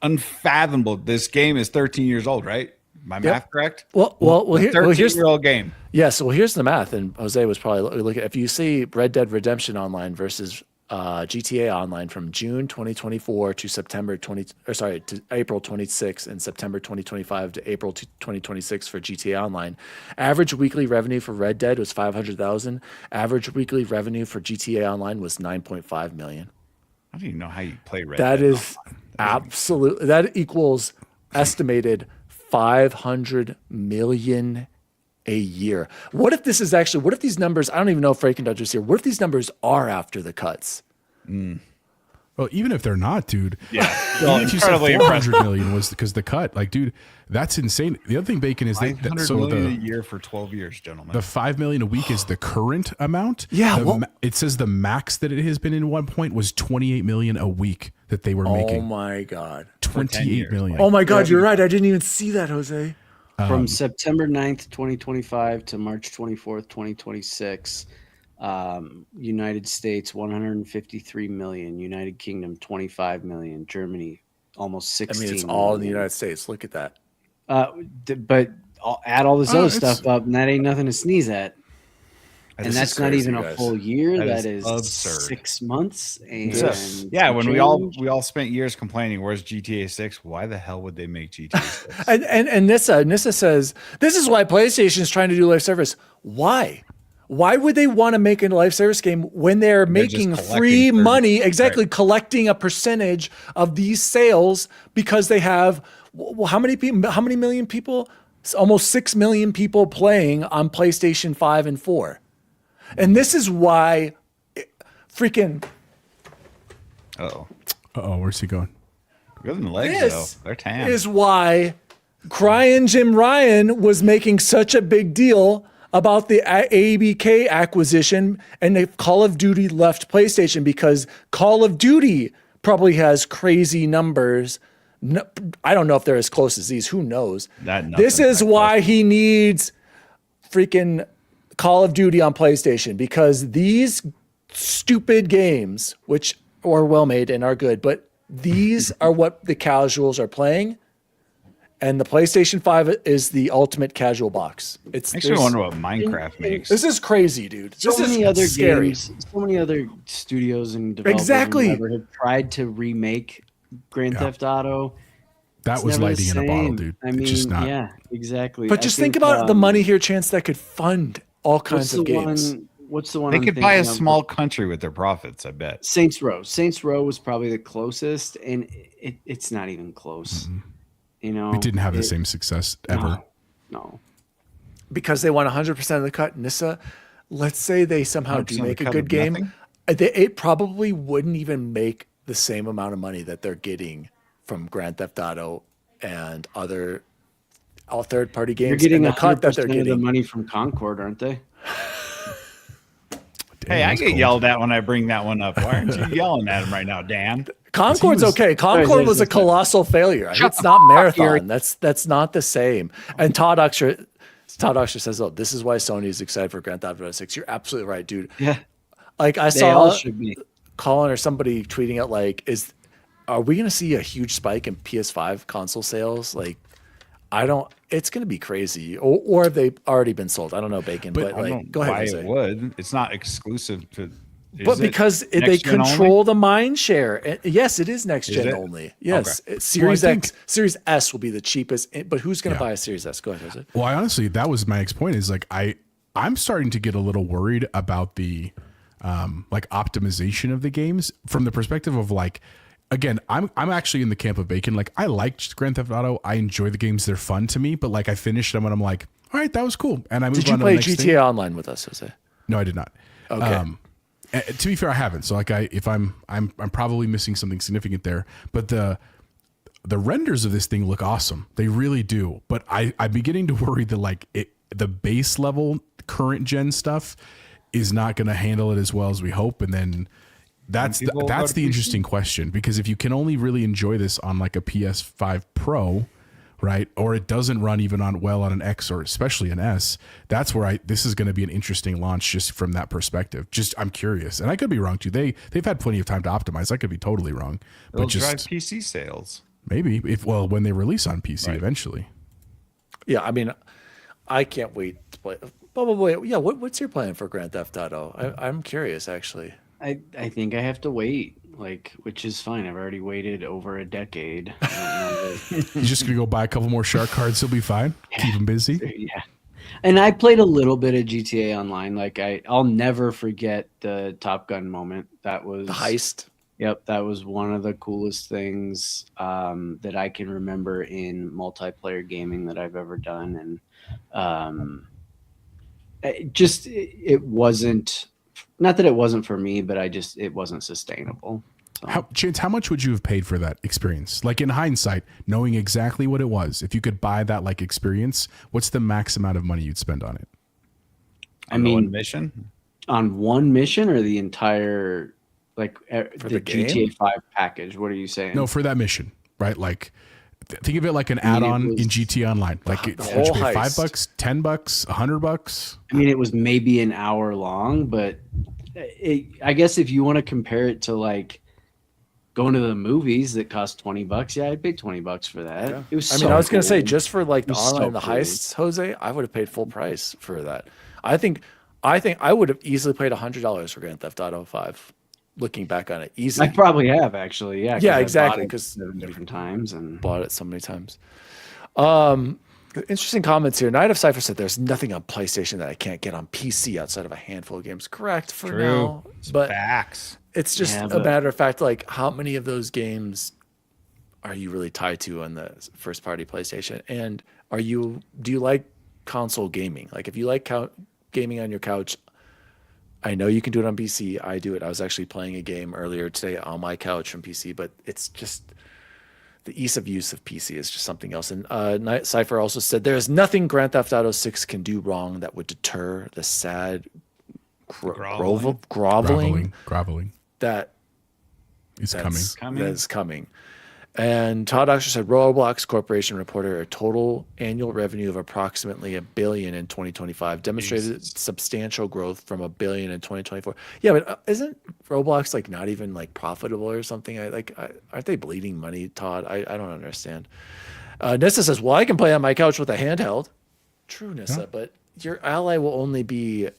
unfathomable. This game is 13 years old, right? My math correct? Well, here's 13-year-old game. Yes. Well, here's the math, and Jose was probably looking. If you see Red Dead Redemption Online versus GTA Online from June 2024 to to April 26 and September 2025 to April 2026 for GTA Online, average weekly revenue for Red Dead was 500,000. Average weekly revenue for GTA Online was 9.5 million. I don't even know how you play Red That Dead. is absolutely, that equals estimated 500 million a year. What if these numbers, I don't even know if Frank and Dodger's here. What if these numbers are after the cuts? well, even if they're not, dude. Yeah. Even if you said Incredibly 400 million was because the cut, like, dude, that's insane. The other thing, Bacon, is $500 million a year for 12 years, gentlemen. the 5 million a week is the current amount. Yeah, It says the max that it has been in one point was 28 million a week that they were Oh making. my God. 28 million. Oh my God, you're right. I didn't even see that, Jose. From September 9th, 2025 to March 24th, 2026, United States 153 million, United Kingdom 25 million, Germany almost 16 I mean, it's all in the million. United States. Look at that. But add all this other it's- stuff up, and that ain't nothing to sneeze at. And This that's is not crazy, even a guys. full year. That That is is absurd. 6 months. And Yeah, when we change. all spent years complaining, where's GTA 6? Why the hell would they make GTA 6? And Nissa says this is why PlayStation is trying to do live service. Why? Why would they want to make a live service game when they're making just free collecting money? for- Exactly, right. collecting a percentage of these sales because they have how many people? How many million people? Almost 6 million people playing on PlayStation 5 and 4. And this is why freaking Uh-oh. Where's he going? Good in the legs, this though. They're tan. is why Crying Jim Ryan was making such a big deal about the ABK acquisition and if Call of Duty left PlayStation because Call of Duty probably has crazy numbers. No, I don't know if they're as close as these. Who knows? This is why he needs freaking Call of Duty on PlayStation because these stupid games, which are well made and are good, but these are what the casuals are playing. And the PlayStation 5 is the ultimate casual box. Makes me wonder what Minecraft makes. This is crazy, dude. So This many is other scary. games, so many other studios and developers Exactly. and whatever have tried to remake Grand Theft Auto. That It's was never lightning the in a bottle, same. dude. I It's mean, just not. yeah, exactly. But just think about the money here, Chance, that could fund all kinds of games. What's the one? They I'm could buy a thinking of? small country with their profits, I bet. Saints Row. Saints Row was probably the closest, and it's not even close. You know, It didn't have the same success ever. No. Because they want 100% of the cut. Nissa, let's say they somehow 100% do of the make a cut good of game. nothing? It probably wouldn't even make the same amount of money that they're getting from Grand Theft Auto and all third-party games. You're getting and the cut that they're 100% of the getting. money from Concord, aren't they? Hey, I that's get cold. yelled at when I bring that one up. Why aren't you yelling at him right now, Dan? Concord's okay. Concord Sorry, was a colossal failure. It's not Marathon. That's not the same. And Todd Oxford says, "Oh, this is why Sony is excited for Grand Theft Auto 6." You're absolutely right, dude. Yeah. Like I They all saw should be. Colin or somebody tweeting out like, are we going to see a huge spike in PS5 console sales? Like, it's going to be crazy. Or have they already been sold? I don't know, Bacon, but I don't like, know go ahead. why Jose. it would. It's not exclusive to. But because they next-gen control only? the mind share. Yes, it is next gen it? only. Yes. Okay. Series Well, I X, Series S will be the cheapest, but who's going to buy a Series S? Go ahead, Jose. Well, I honestly, that was my next point. Is like I'm starting to get a little worried about the like optimization of the games from the perspective of like, again, I'm actually in the camp of Bacon. Like I liked Grand Theft Auto. I enjoy the games. They're fun to me. But like I finished them and I'm like, all right, that was cool. And I moved Did you on to play the next GTA thing. Online with us, Jose? No, I did not. Okay. To be fair, I haven't. So like I'm probably missing something significant there. But the renders of this thing look awesome. They really do. But I'm beginning to worry that like the base level current gen stuff is not going to handle it as well as we hope. And then that's people go that's to the PC. interesting question, because if you can only really enjoy this on like a PS5 Pro, right, or it doesn't run even on an X or especially an S, that's where this is going to be an interesting launch just from that perspective. Just I'm curious, and I could be wrong too. They've had plenty of time to optimize. I could be totally wrong, It'll but just drive PC sales. maybe when they release on PC eventually. Yeah, I mean, I can't wait to play. Probably, yeah. What's your plan for Grand Theft Auto? I'm curious, actually. I think I have to wait, which is fine. I've already waited over a decade. I don't know You're just gonna go buy a couple more shark cards. He'll be fine. Keep him busy. yeah. And I played a little bit of GTA Online. Like I'll never forget the Top Gun moment. That was The heist. Yep, that was one of the coolest things that I can remember in multiplayer gaming that I've ever done, and it wasn't, not that it wasn't for me, but it wasn't sustainable. So. Chance, how much would you have paid for that experience? Like in hindsight, knowing exactly what it was, if you could buy that like experience, what's the max amount of money you'd spend on it? I mean, one mission on one mission or the entire the the game? GTA 5 package. What are you saying? No, for that mission, right? Like think of it like an add-on in GT Online. Like the would whole you pay heist. $5, $10, $100? I mean, it was maybe an hour long, but I guess if you want to compare it to like going to the movies that cost $20, yeah, I'd pay $20 for that. Yeah. It was. I mean, I was going to say cool. just for like the was so online, the cool. heists, Jose, I would have paid full price for that. I think I think I would have easily paid $100 for Grand Theft Auto 5. Looking back on it, easily. I probably have actually. Yeah. Yeah, exactly. Because 7 different times and bought it so many times. Interesting comments here. Night of Cypher said there's nothing on PlayStation that I can't get on PC outside of a handful of games. Correct for now, but Facts. it's just a matter of fact. Like, how many of those games are you really tied to on the first party PlayStation? And do you like console gaming? Like, if you like gaming on your couch, I know you can do it on PC. I do it. I was actually playing a game earlier today on my couch from PC, but it's just the ease of use of PC is just something else. And Cypher also said there is nothing Grand Theft Auto 6 can do wrong that would deter the sad groveling that is coming. That is coming. And Todd Oxford said Roblox Corporation reported a total annual revenue of approximately $1 billion in 2025, demonstrated substantial growth from $1 billion in 2024. Yeah, but isn't Roblox like not even like profitable or something? Aren't they bleeding money, Todd? I don't understand. Nissa says, well, I can play on my couch with a handheld. True, Nissa, but your ally will only be.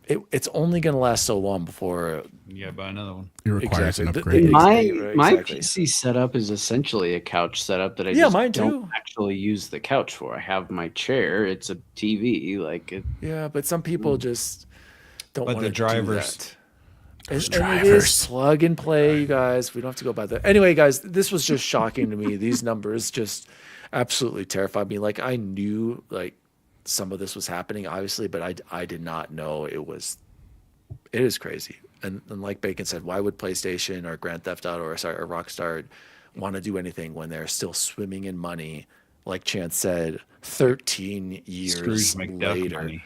It's only going to last so long before you gotta buy another one. It requires an upgrade. My PC setup is essentially a couch setup that I just mine don't too. actually use the couch for. I have my chair. It's a TV. Yeah, but some people just don't want to the drivers. do that. And it is plug and play, you guys. We don't have to go by that. Anyway, guys, this was just shocking to me. These numbers just absolutely terrified me. Like, I knew like some of this was happening, obviously, but I did not know it is crazy. And like Bacon said, why would PlayStation or Grand Theft Auto or Rockstar want to do anything when they're still swimming in money? Like Chance said, 13 years later. Money.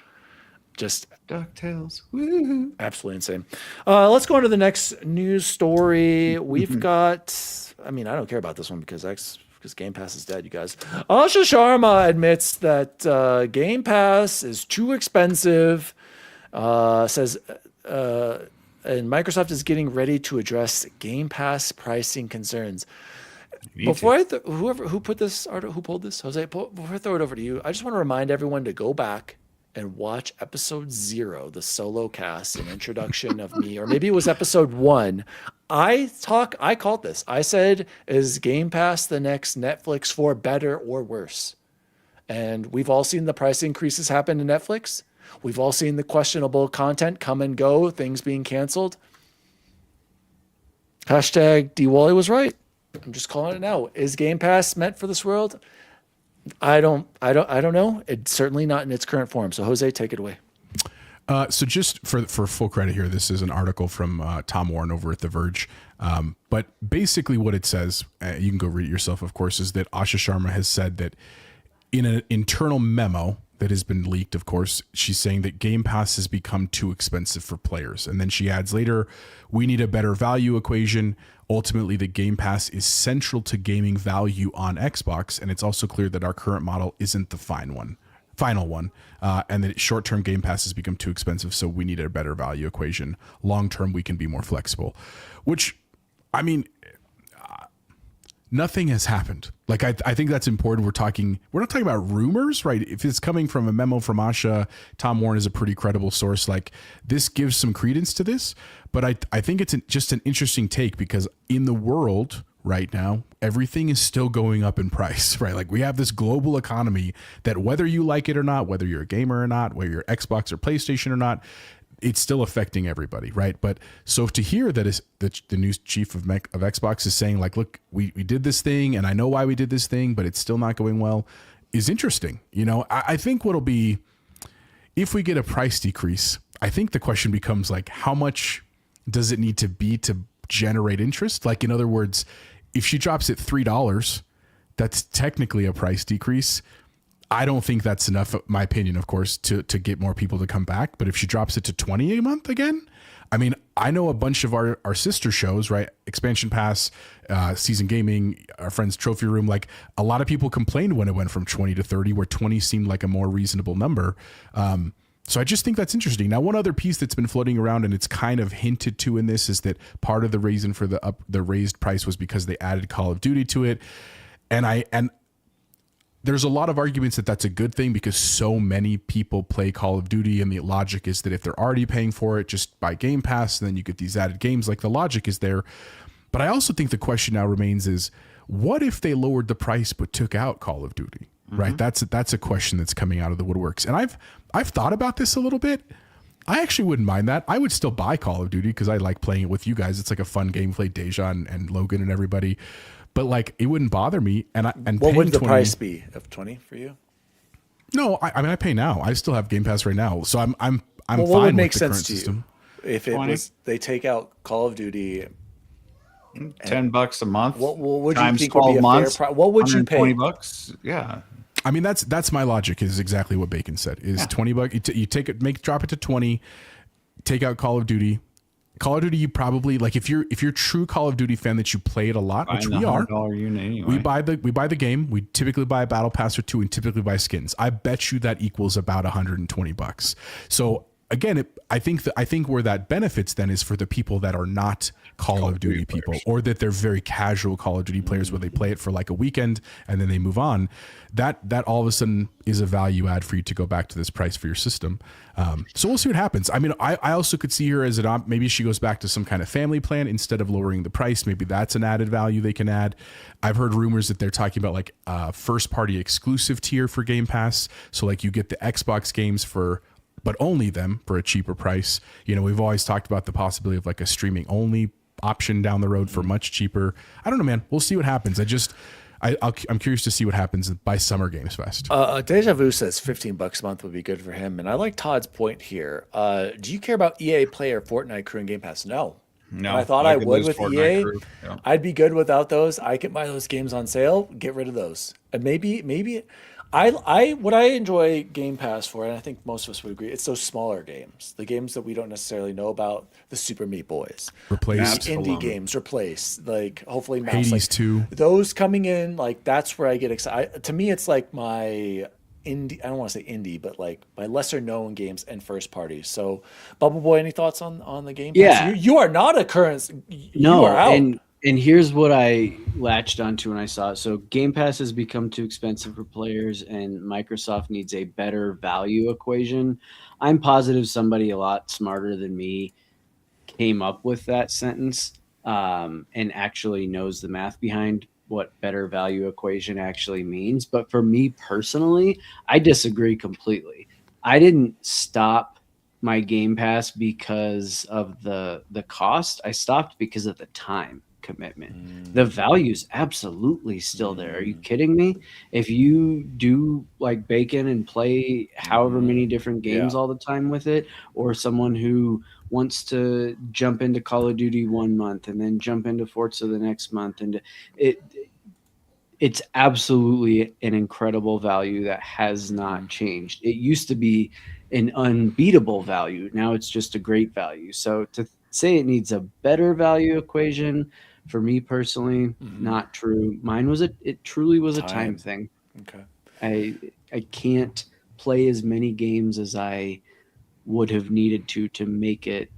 Just DuckTales. Woo-hoo. Absolutely insane. Let's go on to the next news story. We've got, I don't care about this one because Game Pass is dead, you guys. Asha Sharma admits that Game Pass is too expensive. Says, and Microsoft is getting ready to address Game Pass pricing concerns. Before who pulled this, Jose, before I throw it over to you, I just want to remind everyone to go back and watch episode 0, the solo cast, an introduction of me, or maybe it was episode 1. I called this. I said, is Game Pass the next Netflix for better or worse? And we've all seen the price increases happen to Netflix. We've all seen the questionable content come and go, things being canceled. Hashtag D-Wally was right. I'm just calling it now. Is Game Pass meant for this world? I don't know. It's certainly not in its current form. So Jose, take it away. So just for full credit here, this is an article from Tom Warren over at The Verge. But basically what it says, you can go read it yourself, of course, is that Asha Sharma has said that in an internal memo that has been leaked, of course, she's saying that Game Pass has become too expensive for players. And then she adds later, we need a better value equation. Ultimately, the Game Pass is central to gaming value on Xbox. And it's also clear that our current model isn't the final one, and that short-term Game Pass has become too expensive, so we need a better value equation. Long-term, we can be more flexible, which, nothing has happened. Like, I think that's important. We're not talking about rumors, right? If it's coming from a memo from Asha, Tom Warren is a pretty credible source. Like, this gives some credence to this, but I think it's just an interesting take because in the world right now, everything is still going up in price, right? Like, we have this global economy that whether you like it or not, whether you're a gamer or not, whether you're Xbox or PlayStation or not, it's still affecting everybody, right? But so to hear that the new chief of Xbox is saying, like, look, we did this thing and I know why we did this thing, but it's still not going well, is interesting. I think what'll be, if we get a price decrease, I think the question becomes like, how much does it need to be to generate interest? Like, in other words, if she drops it $3, that's technically a price decrease. I don't think that's enough, my opinion, of course, to get more people to come back. But if she drops it to $20 a month again, I know a bunch of our sister shows, right? Expansion Pass, Season Gaming, our friends Trophy Room, like a lot of people complained when it went from 20 to 30, where 20 seemed like a more reasonable number. So I just think that's interesting. Now, one other piece that's been floating around, and it's kind of hinted to in this, is that part of the reason for the raised price was because they added Call of Duty to it. And there's a lot of arguments that that's a good thing because so many people play Call of Duty, and the logic is that if they're already paying for it, just buy Game Pass, and then you get these added games. Like, the logic is there. But I also think the question now remains is, what if they lowered the price but took out Call of Duty? Right? That's a question that's coming out of the woodworks. And I've thought about this a little bit. I actually wouldn't mind that. I would still buy Call of Duty because I like playing it with you guys. It's like a fun game. Play Deja and Logan and everybody. But like, it wouldn't bother me. And what would the price be of 20 for you? No, I mean, I pay now. I still have Game Pass right now, so I'm fine what would make with the sense current to system. You if it 20? was they take out Call of Duty? $10 a month. What would you times think would 12 be a months, fair price? What would you pay? $20. Yeah. I mean, that's my logic. Is exactly what Bacon said. Is $20? You take it, drop it to 20. Take out Call of Duty. Call of Duty, you probably like if you're true Call of Duty fan that you play it a lot, which we are. Unit anyway. We buy the game. We typically buy a battle pass or two, and typically buy skins. I bet you that equals about $120. So again, I think where that benefits then is for the people that are not Call of Duty people, or that they're very casual Call of Duty players where they play it for like a weekend and then they move on. That all of a sudden is a value add for you to go back to this price for your system. So we'll see what happens. I mean, I also could see her as maybe she goes back to some kind of family plan instead of lowering the price. Maybe that's an added value they can add. I've heard rumors that they're talking about like a first party exclusive tier for Game Pass. So like you get the Xbox games but only them for a cheaper price. You know, we've always talked about the possibility of like a streaming only option down the road for much cheaper. I don't know, man. We'll see what happens. I'm curious to see what happens by Summer Games Fest. Deja Vu says $15 a month would be good for him, and I like Todd's point here. Do you care about EA Play or Fortnite Crew and Game Pass? No. No, And I thought I could would lose with Fortnite EA. Crew. Yeah. I'd be good without those. I can buy those games on sale. Get rid of those. And maybe what I enjoy Game Pass for, and I think most of us would agree, it's those smaller games, the games that we don't necessarily know about, the Super Meat Boys, Replace the indie games, replace, like hopefully Mouse, Hades like, 2. those coming in, like that's where I get excited. To me, it's like my indie. I don't want to say indie, but like my lesser known games and first parties. So, Bubble Boy, any thoughts on the Game Pass? Yeah. You are not a current. You No, are out. and here's what I latched onto when I saw it. So Game Pass has become too expensive for players, and Microsoft needs a better value equation. I'm positive somebody a lot smarter than me came up with that sentence and actually knows the math behind what better value equation actually means. But for me personally, I disagree completely. I didn't stop my Game Pass because of the cost. I stopped because of the time commitment. The value's absolutely still there. Are you kidding me? If you do like Bacon and play however many different games all the time with it, or someone who wants to jump into Call of Duty 1 month and then jump into Forza the next month, and it's absolutely an incredible value that has not changed. It used to be an unbeatable value. Now it's just a great value. So to say it needs a better value equation, for me personally, not true. Mine was it truly was a time thing. Okay. I can't play as many games as I would have needed to make it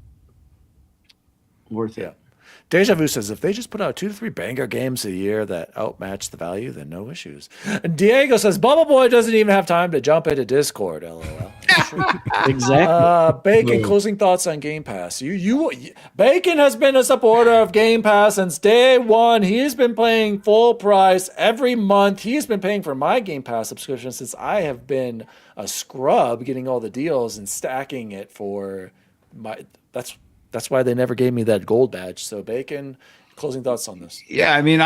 worth it. Deja Vu says if they just put out 2 to 3 banger games a year that outmatch the value, then no issues. And Diego says Bubble Boy doesn't even have time to jump into Discord. LOL. Exactly. Bacon, closing thoughts on Game Pass. Bacon has been a supporter of Game Pass since day one. He's been paying full price every month. He's been paying for my Game Pass subscription since I have been a scrub, getting all the deals and stacking it for my. That's why they never gave me that gold badge. So Bacon, closing thoughts on this. Yeah, I mean,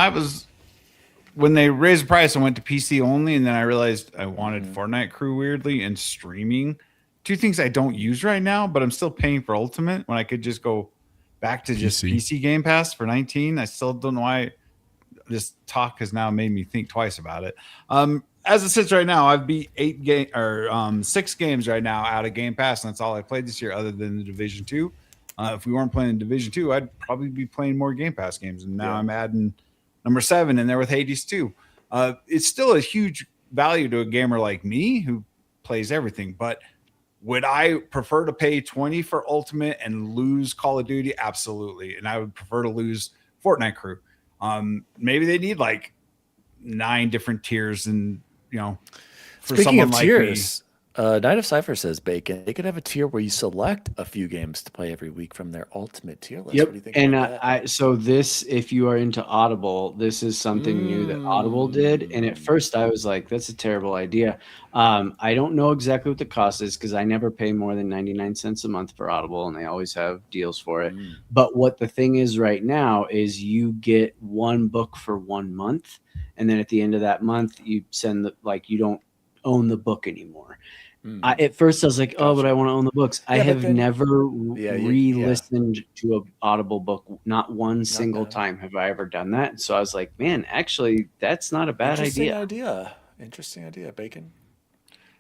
when they raised the price, I went to PC only, and then I realized I wanted Fortnite Crew weirdly and streaming. 2 things I don't use right now, but I'm still paying for Ultimate when I could just go back to just PC Game Pass for $19. I still don't know why this talk has now made me think twice about it. As it sits right now, I've beat 6 games right now out of Game Pass, and that's all I played this year other than the Division 2. If we weren't playing Division 2, I'd probably be playing more Game Pass games. And now I'm adding number 7 in there with Hades 2. It's still a huge value to a gamer like me who plays everything. But would I prefer to pay $20 for Ultimate and lose Call of Duty? Absolutely. And I would prefer to lose Fortnite Crew. Maybe they need like 9 different tiers and for Speaking someone of like tiers, Night of Cypher says, Bacon, they could have a tier where you select a few games to play every week from their ultimate tier list. Yep. What do you think And about that? so this, if you are into Audible, this is something new that Audible did. And at first I was like, that's a terrible idea. I don't know exactly what the cost is because I never pay more than 99 cents a month for Audible, and they always have deals for it. But what the thing is right now is you get one book for 1 month. And then at the end of that month, you send you don't own the book anymore. At first I was like, oh, but I want to own the books. I have never re-listened to an Audible book. Not one single time have I ever done that. So I was like, man, actually, that's not a bad idea. Interesting idea, Bacon.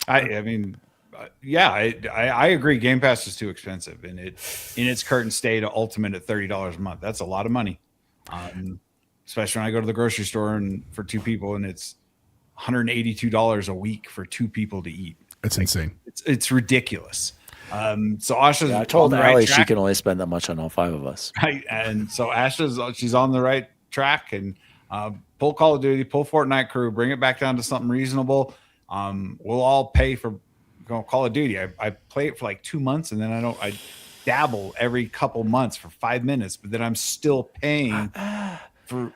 I mean, I agree. Game Pass is too expensive, and in its current state, Ultimate at $30 a month. That's a lot of money, especially when I go to the grocery store and for two people, and it's $182 a week for two people to eat. It's insane. It's ridiculous. So Asha's I told on the Allie right she track, can only spend that much on all 5 of us. right? And so she's on the right track, and pull Call of Duty, pull Fortnite crew, bring it back down to something reasonable. We'll all pay for Call of Duty. I play it for like 2 months, and then I dabble every couple months for 5 minutes, but then I'm still paying for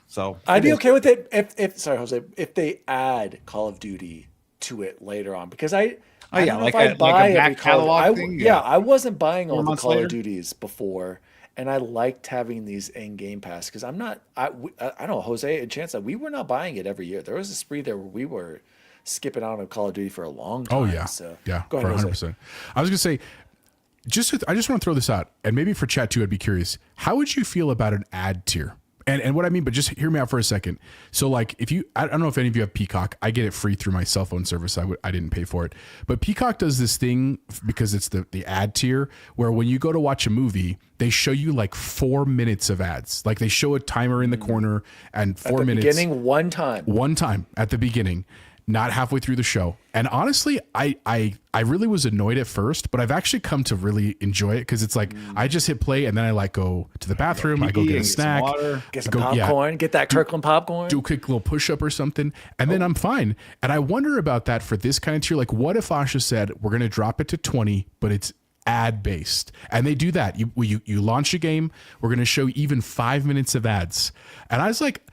So I'd be okay with it if they add Call of Duty to it later on, because I don't know if I buy a back every Call catalog of, thing. I wasn't buying all the months Call later? of Duties before, and I liked having these in Game Pass because I don't know, Jose and Chance, we were not buying it every year. There was a spree there where we were skipping out on Call of Duty for a long time. Oh yeah, so yeah, go ahead, 100%. I was gonna say, I just want to throw this out, and maybe for chat too, I'd be curious. How would you feel about an ad tier? And what I mean, but just hear me out for a second. So like, I don't know if any of you have Peacock. I get it free through my cell phone service. I didn't pay for it, but Peacock does this thing because it's the ad tier where when you go to watch a movie, they show you like 4 minutes of ads. Like they show a timer in the corner and 4 minutes. Beginning one time at the beginning, not halfway through the show. And honestly, I really was annoyed at first, but I've actually come to really enjoy it because it's like I just hit play and then I like go to the bathroom, I go get a snack, get some popcorn, get that Kirkland popcorn, do a quick little push up or something, and then I'm fine. And I wonder about that for this kind of tier. Like, what if Asha said we're going to drop it to 20, but it's ad based, and they do that. You launch a game, we're going to show even 5 minutes of ads, and I was like,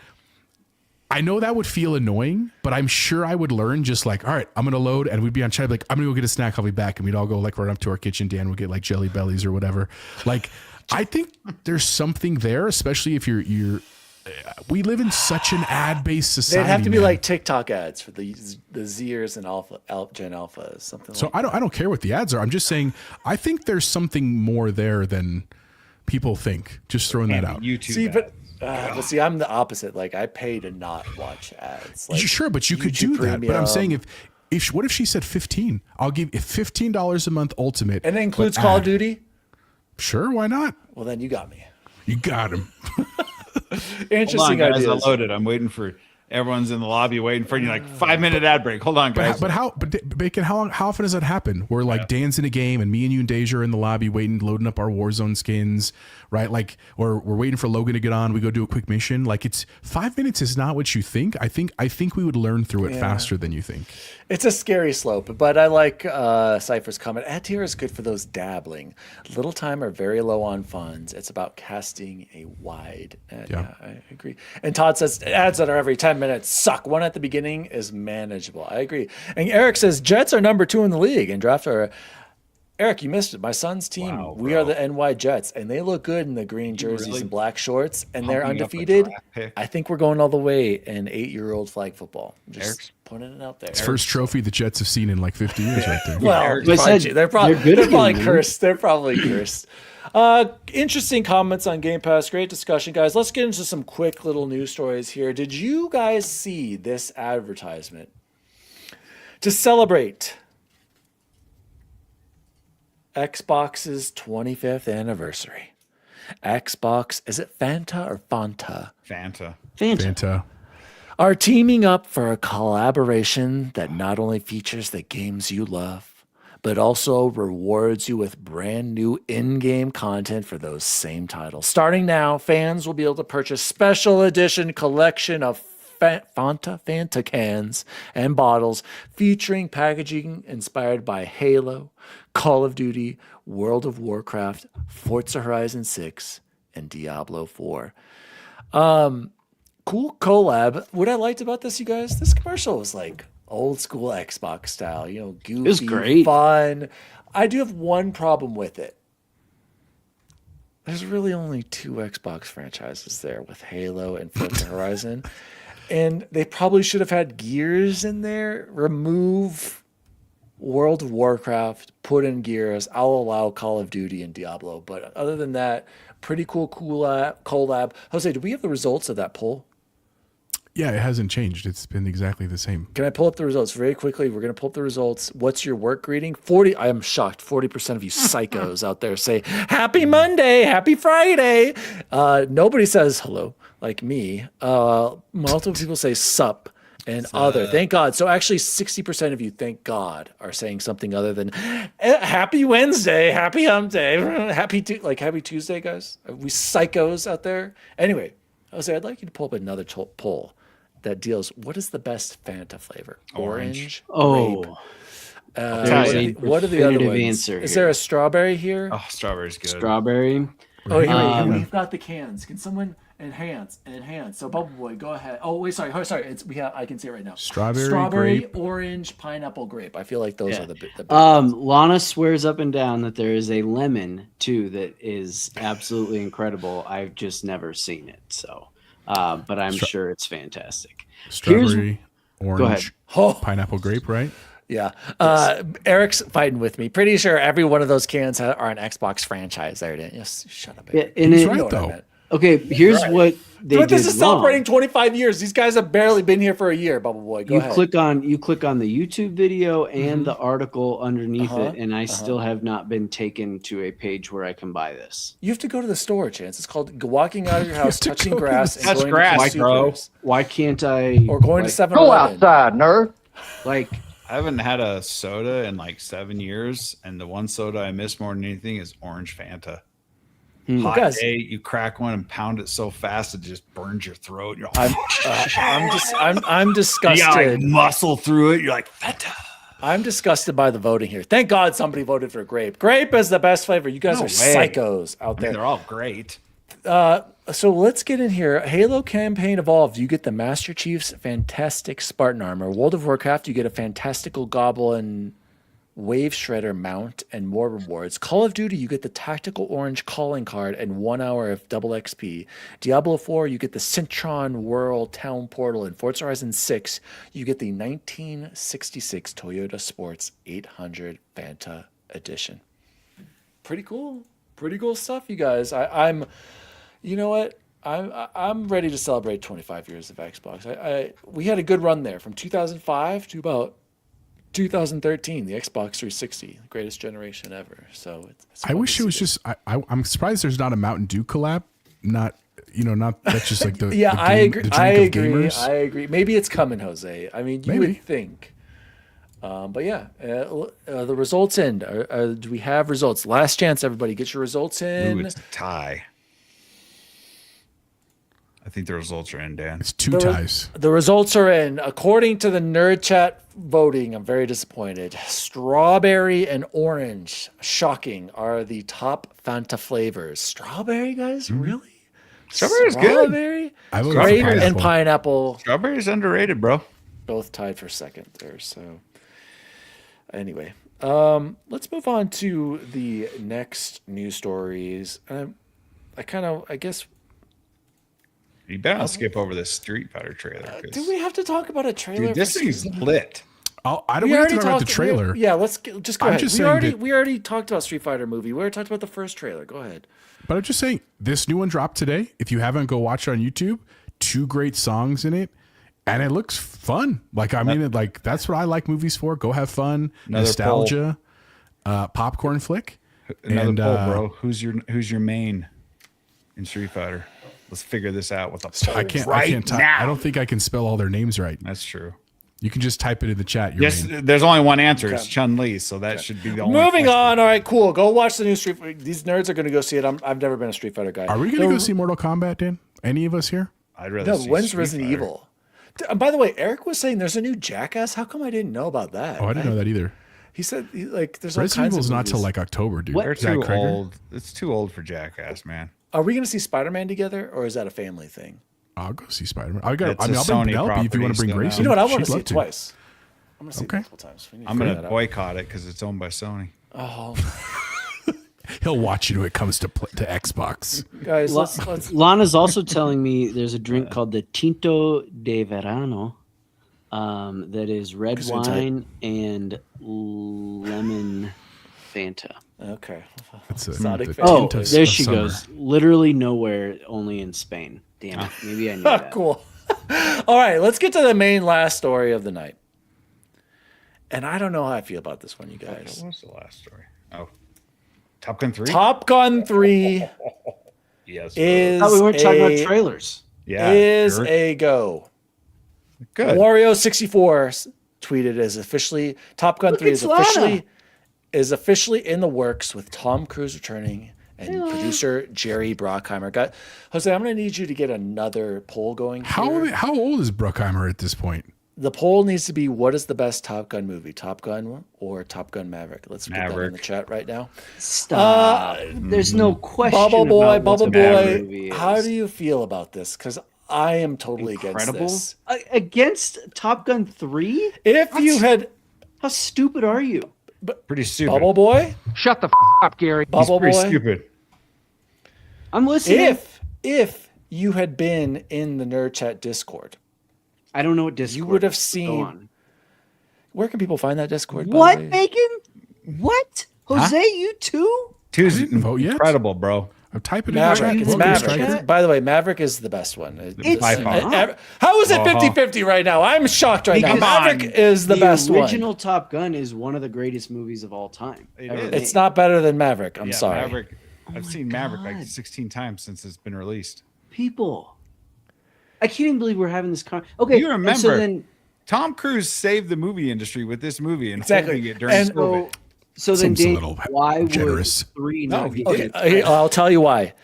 I know that would feel annoying, but I'm sure I would learn just like, all right, I'm going to load, and we'd be on chat, like, I'm going to go get a snack. I'll be back. And we'd all go like right up to our kitchen. Dan would get like Jelly Bellies or whatever. Like, I think there's something there, especially if we live in such an ad based society. They'd have to be like TikTok ads for the Zers and Gen Alphas, something so like I don't care what the ads are. I'm just saying, I think there's something more there than people think. Just throwing that out. YouTube. See, but see, I'm the opposite. Like, I pay to not watch ads. Like, Sure, but you could YouTube do that. But I'm saying Premium. what if she said 15? I'll give you $15 a month ultimate. And it includes Call of Duty? Sure, why not? Well, then you got me. You got him. Interesting Hold on, guys, ideas. I loaded. I'm waiting for everyone's in the lobby waiting for you. Like 5 minute ad break. Hold on, guys. But Bacon, how often does that happen? Where like Dan's in a game and me and you and Deja are in the lobby waiting, loading up our Warzone skins, right? Like, or we're waiting for Logan to get on. We go do a quick mission. Like, it's 5 minutes is not what you think. I think we would learn through it faster than you think. It's a scary slope, but I like Cypher's comment. Ad tier is good for those dabbling. Little time or very low on funds. It's about casting a wide net. Yeah, I agree. And Todd says ads that are every 10 minutes suck. One at the beginning is manageable. I agree. And Eric says Jets are number 2 in the league and draft are. Eric, you missed it. My son's team, we are the NY Jets, and they look good in the green jerseys and black shorts, and they're undefeated. I think we're going all the way in 8-year-old flag football. Just putting it out there. It's first trophy the Jets have seen in like 50 years right there. Well, they're probably cursed. They're probably cursed. Interesting comments on Game Pass. Great discussion, guys. Let's get into some quick little news stories here. Did you guys see this advertisement? To celebrate Xbox's 25th anniversary. Xbox, is it Fanta or Fanta? Fanta. Are teaming up for a collaboration that not only features the games you love, but also rewards you with brand new in-game content for those same titles. Starting now, fans will be able to purchase special edition collection of Fanta cans and bottles featuring packaging inspired by Halo, Call of Duty, World of Warcraft, Forza Horizon 6, and Diablo 4. Cool collab. What I liked about this, you guys, this commercial was like old school Xbox style, goofy, was great. fun. I do have one problem with it. There's really only 2 Xbox franchises there with Halo and Forza Horizon. And they probably should have had Gears in there. Remove World of Warcraft, put in Gears. I'll allow Call of Duty and Diablo. But other than that, pretty cool collab. Jose, do we have the results of that poll? Yeah, it hasn't changed. It's been exactly the same. Can I pull up the results very quickly? We're going to pull up the results. What's your work greeting? 40. I am shocked. 40% of you psychos out there say, Happy Monday, Happy Friday. Nobody says hello like me. Multiple people say sup and other. Thank God. So actually 60% of you, thank God, are saying something other than Happy Wednesday, Happy Hump Day, Happy Tuesday, guys. Are we psychos out there? Anyway, Jose, I'd like you to pull up another poll that deals, what is the best Fanta flavor? Orange, Oh, grape. What are the other definitive ones? answer Is here. there a strawberry here? Oh, strawberry's good. Strawberry. Oh, here we've got the cans. Can someone enhance? So Bubble Boy, go ahead. Oh wait, sorry. I can see it right now. Strawberry, grape. orange, pineapple, grape. I feel like those are the big Lana swears up and down that there is a lemon too that is absolutely incredible. I've just never seen it, so but I'm sure it's fantastic. Strawberry, Go ahead. orange, pineapple, grape, right? Yeah. Eric's fighting with me. Pretty sure every one of those cans are an Xbox franchise there. Yes, shut up, Eric. Yeah, and He's it- right, though. Okay, here's what they But this did is wrong. celebrating 25 years. These guys have barely been here for a year, Bubble Boy. Go ahead. Click on the YouTube video and the article underneath it, and I still have not been taken to a page where I can buy this. You have to go to the store, Chance. It's called walking out of your house, to touching go to grass, the- and That's going grass, to bro. Supers. Why can't I? Or going to like, 7-Eleven. nerd. like I haven't had a soda in like 7 years, and the one soda I miss more than anything is orange Fanta. Hot Guys. day, you crack one and pound it so fast it just burns your throat. You're I'm disgusted. you gotta, like, muscle through it. You're like Fanta. I'm disgusted by the voting here. Thank God somebody voted for grape. Grape is the best flavor. You guys No are way. psychos out I mean, there. they're all great. So let's get in here. Halo campaign evolved. You get the Master Chief's fantastic Spartan armor. World of Warcraft, you get a fantastical Goblin Wave Shredder mount and more rewards. Call of Duty, you get the tactical orange calling card and 1 hour of double XP. Diablo 4, you get the Cintron World Town Portal. And Forza Horizon 6, you get the 1966 Toyota Sports 800 Fanta Edition. Pretty cool. Pretty cool stuff, you guys. I'm you know what? I'm ready to celebrate 25 years of Xbox. We had a good run there from 2005 to about 2013, the Xbox 360, the greatest generation ever. So it's I wish it was just. I'm surprised there's not a Mountain Dew collab. Not that's just like the yeah. the I agree. the drink I of agree. gamers. I agree. Maybe it's coming, Jose. I mean, you Maybe. would think. But yeah, the results in. Do we have results? Last chance, everybody, get your results in. Ooh, it's a tie. I think the results are in, Dan. It's two ties. The results are in. According to the Nerd Chat voting, I'm very disappointed. Strawberry and orange, shocking, are the top Fanta flavors. Strawberry, guys? Really? Strawberry's good. Strawberry? I voted for Grape and pineapple. pineapple, Strawberry's underrated, bro. both tied for second there. So anyway, let's move on to the next news stories. I guess... You better not skip over this Street Fighter trailer. 'cause- do we have to talk about a trailer? Dude, this for thing's Street- lit. I don't want to talk about the trailer. Yeah, let's just go I'm ahead. just we saying already that- we already talked about Street Fighter movie. We already talked about the first trailer. Go ahead. But I'm just saying, this new one dropped today. If you haven't, go watch it on YouTube. 2 great songs in it, and it looks fun. Like that's what I like movies for. Go have fun, Another nostalgia, popcorn flick. Another And, poll, bro. Who's your main in Street Fighter? Let's figure this out with a poll I can't. right I can't. now. I don't think I can spell all their names right. That's true. You can just type it in the chat. Your Yes, name. there's only one answer. It's Chun-Li, so that should be the only Moving question. on. All right, cool. Go watch the new Street Fighter. These nerds are going to go see it. I've never been a Street Fighter guy. Are we going to go see Mortal Kombat, Dan? Any of us here? I'd rather No, see when's Street Resident Fighter. Evil? By the way, Eric was saying there's a new Jackass. How come I didn't know about that? Oh, I didn't know that either. He said there's all Resident kinds Evil's of not movies. till like October, dude. They're Is that too Krieger? old. It's too old for Jackass, man. Are we going to see Spider-Man together, or is that a family thing? I'll go see Spider-Man. I'll It's bring a Sony Penelope if you want to bring property, Grace. so You know what? I want She'd to see love it twice. I'm going to see it multiple times. We need to I'm figure gonna that out. boycott it because it's owned by Sony. Oh, He'll watch you when it comes to Xbox. guys, let's Lana's also telling me there's a drink called the Tinto de Verano that is red Gesundheit. wine and lemon Fanta. Okay. It's a, Exotic the Fanta. Oh, Tintos there of she summer. goes. Literally nowhere, only in Spain. Damn it. Maybe I knew that. Cool. All right, let's get to the main last story of the night. And I don't know how I feel about this one, you guys. What was the last story? Oh, Top Gun 3? Top Gun 3 Yes. is Oh, we weren't talking about a- trailers. Yeah. is sure. a go. Good. Wario64 tweeted is officially Top Gun Look 3 at is officially in the works with Tom Cruise returning and producer Jerry Bruckheimer. Jose, I'm going to need you to get another poll going. Here. How old is Bruckheimer at this point? The poll needs to be what is the best Top Gun movie, Top Gun or Top Gun Maverick? Let's put that in the Maverick. chat right now. Stop. There's no question. Bubble Boy, about what Bubble the Boy, movie how is. do you feel about this? Because I am totally against Incredible. this. Against Top Gun 3? If you had How stupid are you? Pretty stupid. Bubble Boy, Shut the up, Gary. He's Bubble pretty Boy, stupid. I'm listening. if you had been in the Nerd Chat Discord, I don't know what Discord you would have is. Go seen. on. Where can people find that Discord? by the What, way? Bacon? What? Jose, you too? Two's didn't vote yet. incredible, bro. I'm typing it Maverick. in. It's Welcome, Maverick. Striker. By the way, Maverick is the best one. It's By far. not. How is it 50-50 right now? I'm shocked right now. Because Maverick is the best original one. Top Gun is one of the greatest movies of all time. It ever is. made. It's not better than Maverick. I'm Yeah, sorry. Maverick. I've seen Maverick God. like 16 times since it's been released. People. I can't even believe we're having this Okay, You and remember- So then, Tom Cruise saved the movie industry with this movie and Exactly. holding it during And- COVID. so then, Seems a Dave, little why generous. would 3 No, not he get did. it? I'll tell you why.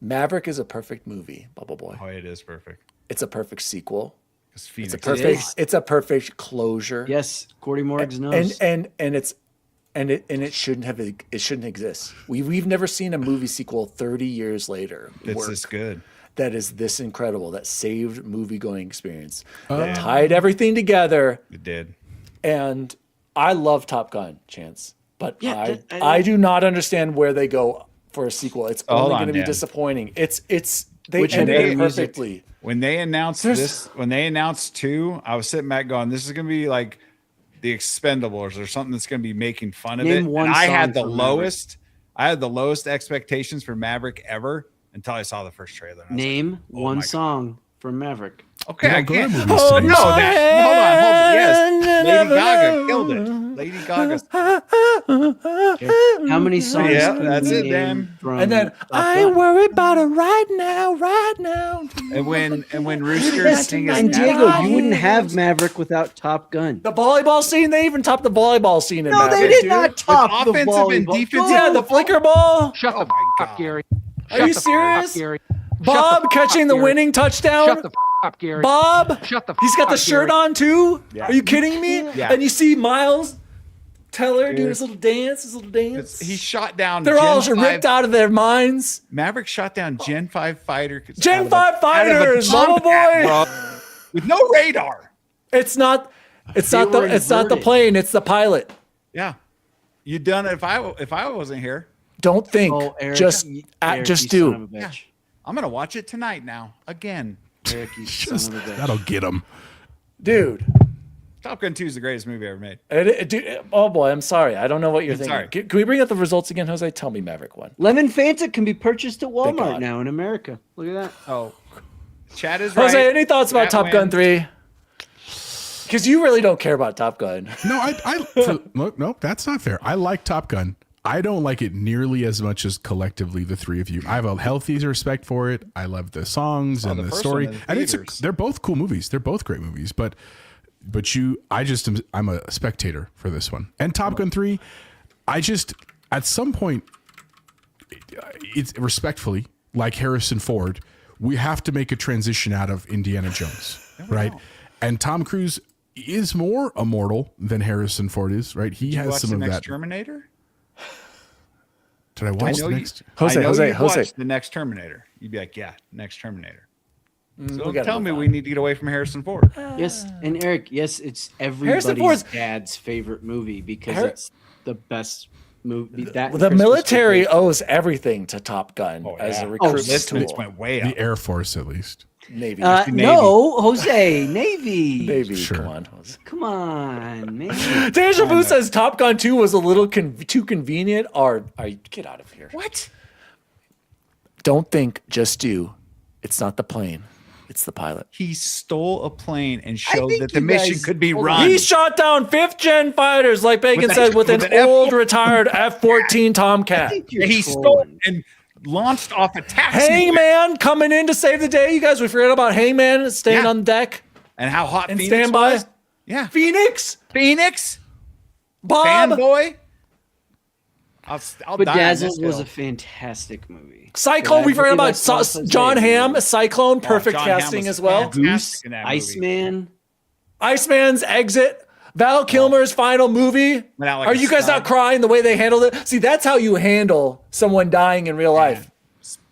Maverick is a perfect movie, Bubble Boy. Oh, it is perfect. It's a perfect sequel. Because Phoenix It's a perfect. is. It's a perfect closure. Yes, Cordy Morgs knows. and it shouldn't have. It shouldn't exist. We've never seen a movie sequel 30 years later. It's work this good. that is this incredible. That saved movie going experience. That tied everything together. It did. And I love Top Gun, Chance, but Yeah, I do not understand where they go for a sequel. It's Hold only on, going to be Dan. disappointing. It's they Which ended had it better music. perfectly. When they announced when they announced 2, I was sitting back going, this is going to be like the Expendables or something that's going to be making fun of Name it. one And I song had the from Maverick. lowest expectations for Maverick ever until I saw the first trailer. And I was Name like, oh one my song from Maverick. Okay, They I don't go to can't. movies Oh today. no! Hold on. Yes, Lady Gaga killed it. Lady Gaga. How many songs? Yeah, can that's we it, name Dan. From And then Top I Gun? worry about it right now. And when Rooster sing his And Diego, Maverick. you wouldn't have Maverick without Top Gun. The volleyball scene, they even topped the volleyball scene in No, they Maverick, did dude. not top the offensive and volleyball. defensive- Yeah, the flicker ball. Shut the God. up, Gary. Are you serious? Gary. Bob catching the Gary. winning touchdown. Shut the up, Gary. Bob, Shut the he's got the up, shirt Gary. on too. Yeah. Are you kidding me? Yeah. And you see Miles Teller doing his little dance. He shot down. They're all Gen ripped 5 out of their minds. Maverick shot down Gen 5 fighter. Gen out of 5 out of a fighters, Bubble combat, Boy. bro, with no radar. It's not were the inverted. plane. It's the pilot. Yeah, you done it. If I wasn't here, Don't think. Oh, Eric, just Eric, just you do. son of a bitch. I'm gonna watch it tonight. Now again, Eric, you Just, son of a bitch. that'll get him. Dude. Top Gun 2 is the greatest movie ever made. Oh boy, I'm sorry. I don't know what you're thinking. sorry. Can we bring up the results again, Jose? Tell me Maverick won. Lemon Fanta can be purchased at God. Walmart now in America. Look at that. Oh, Chad is right. Jose, any thoughts about That Top Gun wins. 3? Because you really don't care about Top Gun. No, look, no, that's not fair. I like Top Gun. I don't like it nearly as much as collectively the three of you. I have a healthy respect for it. I love the songs and the the first story, one in and theaters. they're both cool movies. They're both great movies, but I'm a spectator for this one. And Top Gun 3, at some point, it's respectfully like Harrison Ford, we have to make a transition out of Indiana Jones. right? And Tom Cruise is more immortal than Harrison Ford is, right? He has Watch some the of next that. Terminator. Did I watch the next? Jose, Jose. Watch the next Terminator. You'd be like, yeah, next Terminator. So don't tell me we need to get away from Harrison Ford. Yes, and Eric, yes, it's everybody's Ford's- dad's favorite movie because it's the best movie. That The military owes everything to Top Gun as a recruitment Listen, tool. went way up. The Air Force, at least. Navy. No, Jose, Navy. Navy. Sure. Come on, Jose. Come on, man. Deja Vu says Top Gun 2 was a little too convenient. Get out of here. What? Don't think, just do. It's not the plane. It's the pilot. He stole a plane and showed think that the you mission guys- could be hold run. He shot down 5th gen fighters, like Bacon With said, with with an an old retired F-14 Tomcat. He stole and launched off a taxi. Hangman coming in to save the day. You guys, we forgot about Hangman staying Yeah. on deck. And how hot And Phoenix standby. was. Yeah. Phoenix, Phoenix. Bob. Fanboy. I'll die on this Bedazzled was hill. a fantastic movie. Cyclone, we forgot about John Hamm, Cyclone, perfect John Hamm casting was as well. fantastic Goose, in that movie. Iceman. Iceman's exit. Val Kilmer's final movie. Went out like Are a you guys stud. not crying the way they handled it? See, that's how you handle someone dying in real life.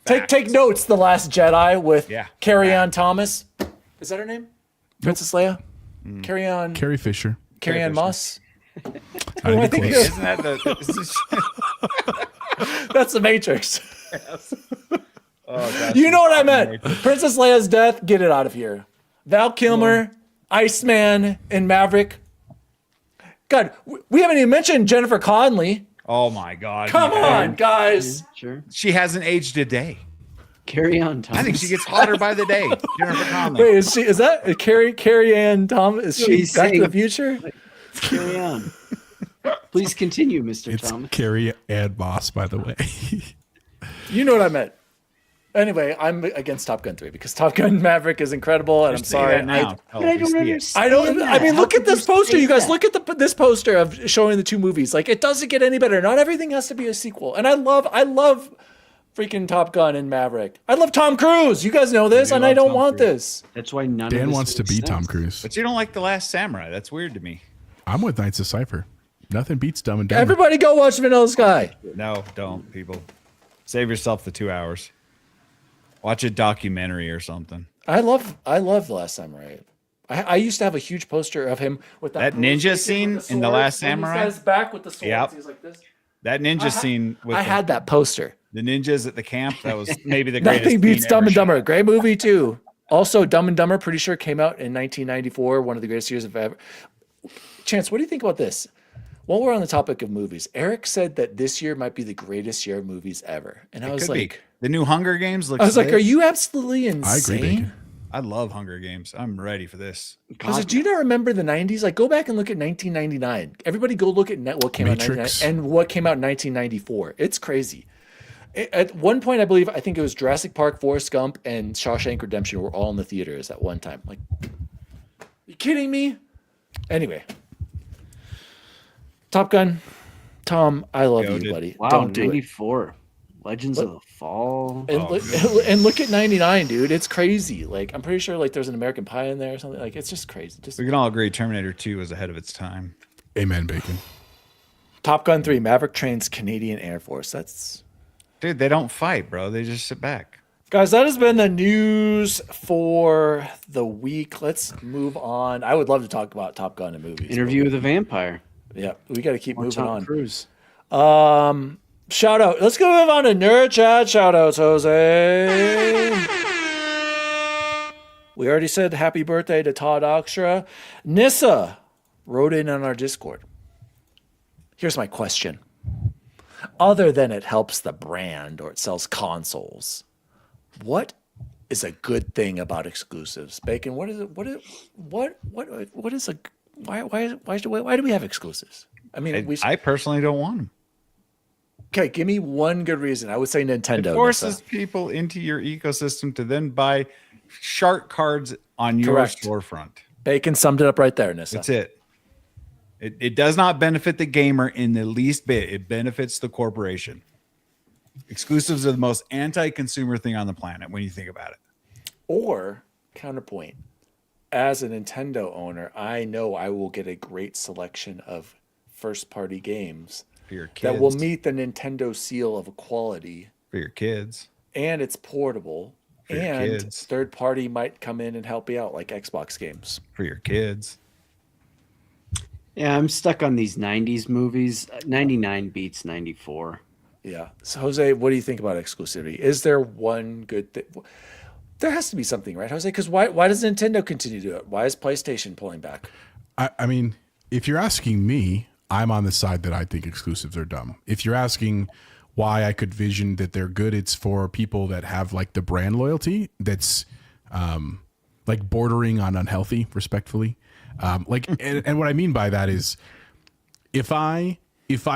Take notes. The Last Jedi with Carrie Ann Thomas. Is that her name? Princess Leia. Carrie Ann. Carrie Fisher. Carrie Ann Moss. I I think think close. Isn't that the? That's the Matrix. Oh, You know what I meant. Princess Leia's death. Get it out of here. Val Kilmer, Iceman, and Maverick. God, we haven't even mentioned Jennifer Connelly. Oh my God! Come on, guys. Sure. She hasn't aged a day. Carry on, Thomas. I think she gets hotter by the day. Jennifer Connelly. Wait, is that Carrie Ann Thomas? Is she He's Back to the saying- Future? Carry on. Please continue, Mr. It's Thomas. Carrie Ann Moss, by the way. You know what I meant. Anyway, I'm against Top Gun 3 because Top Gun Maverick is incredible, and I'm sorry. But I don't understand. I don't. I mean, How look at could this poster, say you guys. that? Look at this poster of showing the two movies. Like, it doesn't get any better. Not everything has to be a sequel. And I love freaking Top Gun and Maverick. I love Tom Cruise. You guys know this, and I don't want this. That's why none of Dan this wants to makes be Tom sense. Cruise. But you don't like The Last Samurai. That's weird to me. I'm with Knights of Cypher. Nothing beats Dumb and Dumber. Everybody, go watch Vanilla Sky. No, don't, people. Save yourself the 2 hours. Watch a documentary or something. I love The Last Samurai. I used to have a huge poster of him with That blue ninja stick scene with the in The swords, Last when he Samurai? says back with the swords. Yep. He's like this. That ninja scene with I had that poster. the ninjas at the camp, that was maybe the greatest Nothing beats scene Dumb ever and shot. Dumber. Great movie too. Also, Dumb and Dumber, pretty sure came out in 1994. One of the greatest years of ever. Chance, what do you think about this? While we're on the topic of movies, Eric said that this year might be the greatest year of movies ever, and I was Could be. like, The new Hunger Games looks I was like, lit. are you absolutely I agree, insane? Bacon. I love Hunger Games. I'm ready for this. I was like, do you not remember the 90s? Like, go back and look at 1999. Everybody go look at what came out in Matrix. 1999 and what came out in 1994. It's crazy. At one point, I think it was Jurassic Park, Forrest Gump, and Shawshank Redemption were all in the theaters at one time. Like, you kidding me? Anyway, Top Gun, Tom, I love you, Goated. buddy. Wow, Don't do it. 94. Legends of the Fall. And look at 99, dude. It's crazy. Like, I'm pretty sure like there's an American Pie in there or something. Like, it's just crazy. Just We can all agree Terminator 2 was ahead of its time. Amen, Bacon. Top Gun 3, Maverick trains Canadian Air Force. That's Dude, they don't fight, bro. They just sit back. Guys, that has been the news for the week. Let's move on. I would love to talk about Top Gun and movies. Interview with a Vampire. Yeah, we got to keep Or moving Tom on. Cruise. Shout out. Let's go move on to Nerd Chat. Shout outs, Jose. We already said happy birthday to Todd Oxtra. Nissa wrote in on our Discord. Here's my question. Other than it helps the brand or it sells consoles, what is a good thing about exclusives? Bacon, what is it? What is a why do we have exclusives? I mean, I personally don't want them. okay, give me one good reason. I would say Nintendo. It forces Nissa. people into your ecosystem to then buy shark cards on your Correct. storefront. Bacon summed it up right there, Nissa. That's it. It does not benefit the gamer in the least bit. It benefits the corporation. Exclusives are the most anti-consumer thing on the planet when you think about it. Or counterpoint, as a Nintendo owner, I know I will get a great selection of first-party games For your kids. that will meet the Nintendo seal of quality, For your kids. and it's portable, For your and kids. third-party might come in and help you out, like Xbox games. For your kids. Yeah, I'm stuck on these 90s movies. 99 beats 94. Yeah. So, Jose, what do you think about exclusivity? Is there one good thing? There has to be something, right, Jose? Because why does Nintendo continue to do it? Why is PlayStation pulling back? I mean, if you're asking me, I'm on the side that I think exclusives are dumb. If you're asking why I could vision that they're good, it's for people that have like the brand loyalty that's like bordering on unhealthy, respectfully. And what I mean by that is if I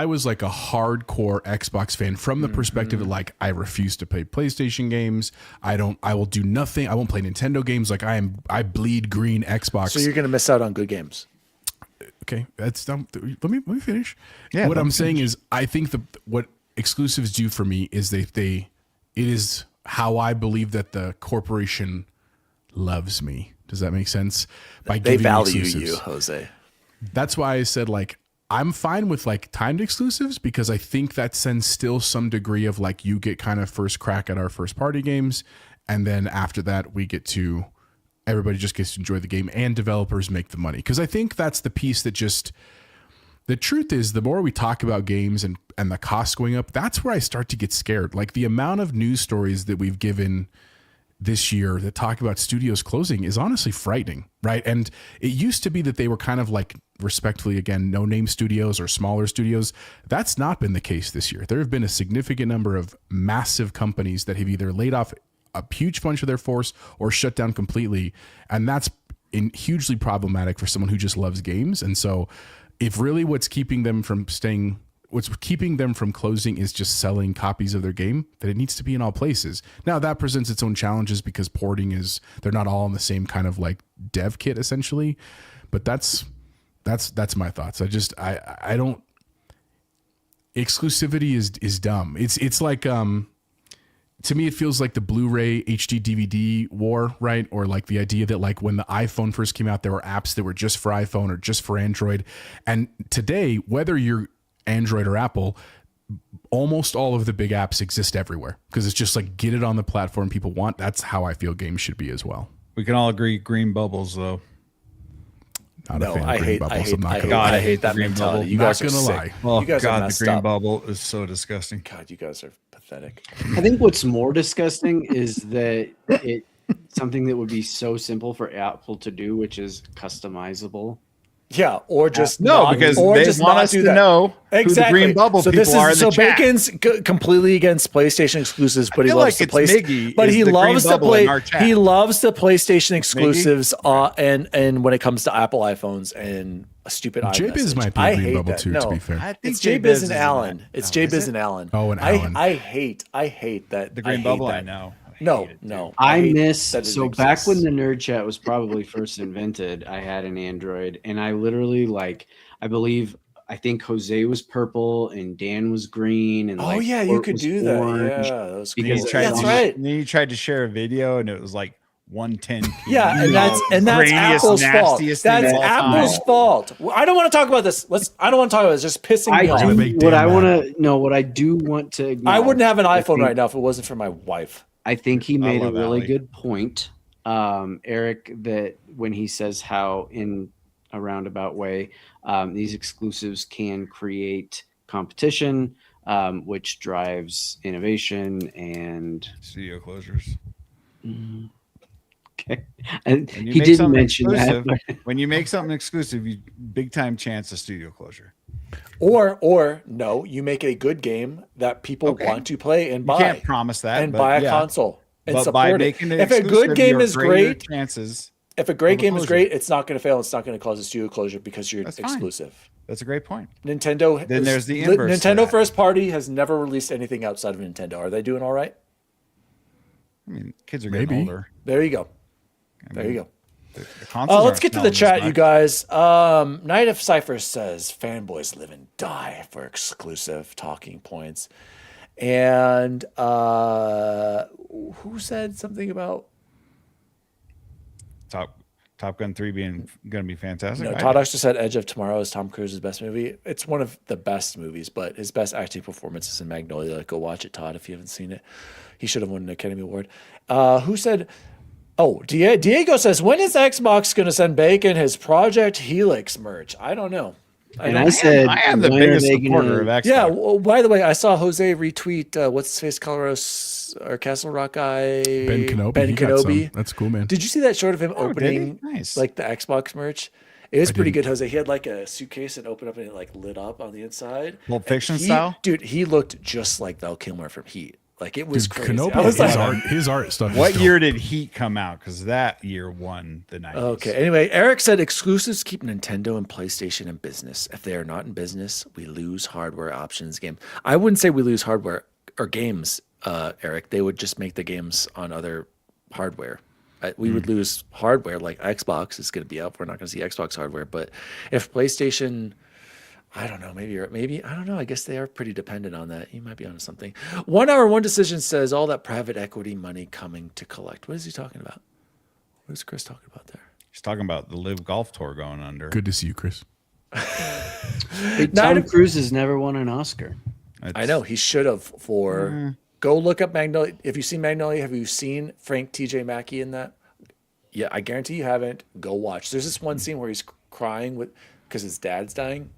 was like a hardcore Xbox fan from the perspective of like, I refuse to play PlayStation games. I will do nothing. I won't play Nintendo games. Like I bleed green Xbox. So you're going to miss out on good games. Okay. That's dumb. Let me finish. Yeah, what I'm saying is I think what exclusives do for me is it is how I believe that the corporation loves me. Does that make sense? By They giving me value exclusives. you, Jose. That's why I said like I'm fine with like timed exclusives because I think that sends still some degree of like you get kind of first crack at our first party games, and then after that everybody just gets to enjoy the game and developers make the money. Because I think that's the piece that the truth is the more we talk about games and the costs going up, that's where I start to get scared. Like the amount of news stories that we've given this year that talk about studios closing is honestly frightening, right? And it used to be that they were kind of like, respectfully again, no-name studios or smaller studios. That's not been the case this year. There have been a significant number of massive companies that have either laid off a huge bunch of their force or shut down completely, and that's hugely problematic for someone who just loves games. And so if really what's keeping them from closing is just selling copies of their game, that it needs to be in all places. Now that presents its own challenges because porting they're not all in the same kind of like dev kit essentially, but that's my thoughts. I don't, exclusivity is dumb. It's like, to me, it feels like the Blu-ray HD DVD war, right? Or like the idea that like when the iPhone first came out, there were apps that were just for iPhone or just for Android. And today, whether you're Android or Apple, almost all of the big apps exist everywhere because it's just like get it on the platform people want. That's how I feel games should be as well. We can all agree green bubbles though. Not a fan of green bubbles. I hate that green mentality. bubble. You Not guys are gonna sick. lie. Oh You guys are God, the messed green up. bubble is so disgusting. God, you guys are pathetic. I think what's more disgusting is that something that would be so simple for Apple to do, which is customizable. Yeah, or just No, not, because or they just want not us do to that. know Exactly. who the green bubble so people this are is in the so chat. Bacon's completely against PlayStation exclusives, but he feel loves like to it's play. Miggy But is he the green loves to bubble play. in our chat. He loves the PlayStation exclusives, and when it comes to Apple iPhones and a stupid JBiz iMessage. might be I a green hate bubble that. too, No, to be fair. I think it's JBiz and in Allen. that. It's Oh, is JBiz it? and Allen. Oh, and Allen. I hate that. The green hate bubble, that. I know. No, hate it, no. I hate miss that it so back when exists. the nerd chat was probably first invented, I had an Android and I literally I think Jose was purple and Dan was green and Oh yeah, you Court could was do that. orange. Yeah, that was because cool. tried Yeah, to that's do- right. And then you tried to share a video, and it was like 110p. Yeah, and that's Grainiest, Apple's fault. nastiest thing That's of all Apple's time. fault. Well, I don't want to talk about this. I don't want to talk about this. It's just pissing me I off. Gonna do make what Dan I mad. want to know. What I do want to. I wouldn't have an I iPhone think- right now if it wasn't for my wife. I think he made a love really Allie. good point, Eric, that when he says how in a roundabout way these exclusives can create competition, which drives innovation and Studio closures. okay. And When you he make didn't something mention exclusive, that. when you make something exclusive, you big time chance of studio closure. Or no, you make a good game that people Okay. want to play and You buy can't promise that, and but buy a yeah. console and But by support it. making it If a exclusive, good game you're is greater great, chances. if a great of a game is closure. great, it's not going to fail. It's not going to cause a studio closure because you're That's fine. exclusive. That's a great point. Nintendo. Then there's the inverse to Nintendo that. first party has never released anything outside of Nintendo. Are they doing all right? I mean, kids are getting Maybe. older. There you go. There you go. The consoles Let's aren't get to the smelling as chat, you much. guys. Night of Cypher says fanboys live and die for exclusive talking points. And who said something about Top Gun 3 being going to be fantastic. No, Todd actually said Edge of Tomorrow is Tom Cruise's best movie. It's one of the best movies, but his best acting performance is in Magnolia. Go watch it, Todd, if you haven't seen it. He should have won an Academy Award. Who said... Oh, Diego says, when is Xbox going to send Bacon his Project Helix merch? I don't know. And I said, I am the when are biggest they supporter of gonna- Xbox. Yeah, well, by the way, I saw Jose retweet, what's his face, Colorado or Castle Rock guy? Ben Kenobi. Ben he got some. Kenobi. That's cool, man. Did you see that short of him did he? opening Nice. like the Xbox merch? It was pretty didn't. good, Jose. He had like a suitcase and opened up and it like lit up on the inside. Pulp Fiction He- style? Dude, he looked just like Val Kilmer from Heat. Like it was Dude, crazy. Kenobi, I was his art stuff. What is dope. year did Heat come out? Because that year won the 90s. Okay. Anyway, Eric said exclusives keep Nintendo and PlayStation in business. If they are not in business, we lose hardware options game. I wouldn't say we lose hardware or games, Eric. They would just make the games on other hardware. We would lose hardware like Xbox is going to be up. We're not going to see Xbox hardware. But if PlayStation, I don't know, maybe I don't know. I guess they are pretty dependent on that. You might be onto something. 1 Hour One Decision says all that private equity money coming to collect. What is he talking about? What is Chris talking about there? He's talking about the Live Golf Tour going under. Good to see you, Chris. Hey, Tom Cruise has never won an Oscar. I know he should have. Go look up Magnolia. If you've seen Magnolia, have you seen Frank T.J. Mackey in that? Yeah, I guarantee you haven't. Go watch. There's this one scene where he's crying because his dad's dying.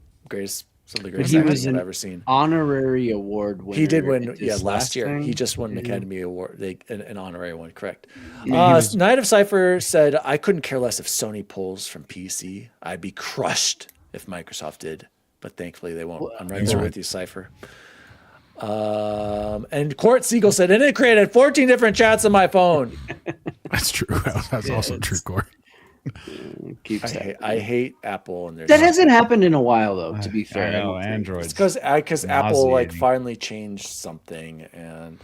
Some of the greatest he acting was I've an ever seen. Honorary award winner. He did win, at this last year. thing. He just won an Academy Award, an honorary one, correct. Yeah, Night of Cypher said, I couldn't care less if Sony pulls from PC. I'd be crushed if Microsoft did, but thankfully they won't. I'm right there with you, Cypher. And Court Siegel said, and it created 14 different chats on my phone. That's true. That's also true, Corey. I hate Apple and their That hasn't happened in a while, though. To be fair, I know, don't think. Android. It's because Apple like nauseating. finally changed something, and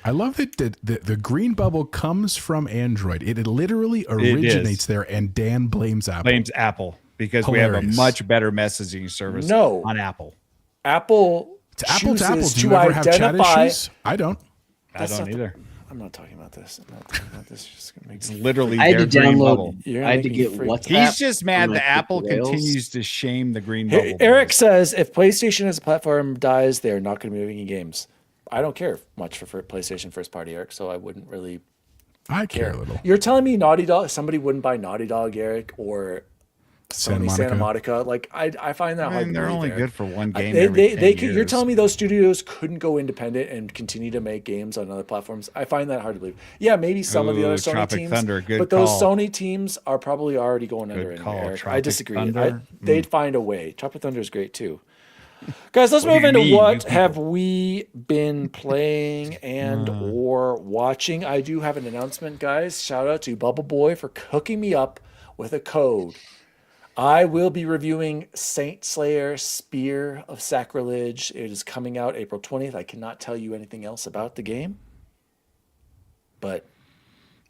I love that the green bubble comes from Android. It literally originates there, and Dan blames Apple. Blames Apple because we have a Hilarious. much better messaging service No. on Apple. Apple It's apple to apple. chooses Do you to ever have chat identify. issues? I don't. I don't either. I'm not talking about this. I'm not talking about this. It's just gonna make It's me- literally I had to their green download. bubble. You're I had to making get me freak. WhatsApp. He's just mad on that my Apple Rails. continues to shame the green bubble. Eric says if PlayStation as a platform dies, they are not going to be making games. I don't care much for PlayStation first party, Eric, so I wouldn't really I care care. a little. You're telling me Naughty Dog, somebody wouldn't buy Naughty Dog, Eric, or Santa Monica? Like I find that I hard. mean, to they're believe, only Eric. good for one game. They every 10 could, you're years. telling me those studios couldn't go independent and continue to make games on other platforms? I find that hard to believe. Yeah, maybe some of the Ooh, other Sony Tropic teams, Thunder, good but those call. Sony teams are probably already going under. Good Anyway, call. Eric. I Tropic disagree. Thunder? They'd find a way. Tropic Thunder is great too. Guys, let's What move do you into mean, what you have we been playing and or watching. I do have an announcement, guys. Shout out to Bubble Boy for hooking me up with a code. I will be reviewing Saint Slayer Spear of Sacrilege. It is coming out April 20th. I cannot tell you anything else about the game, but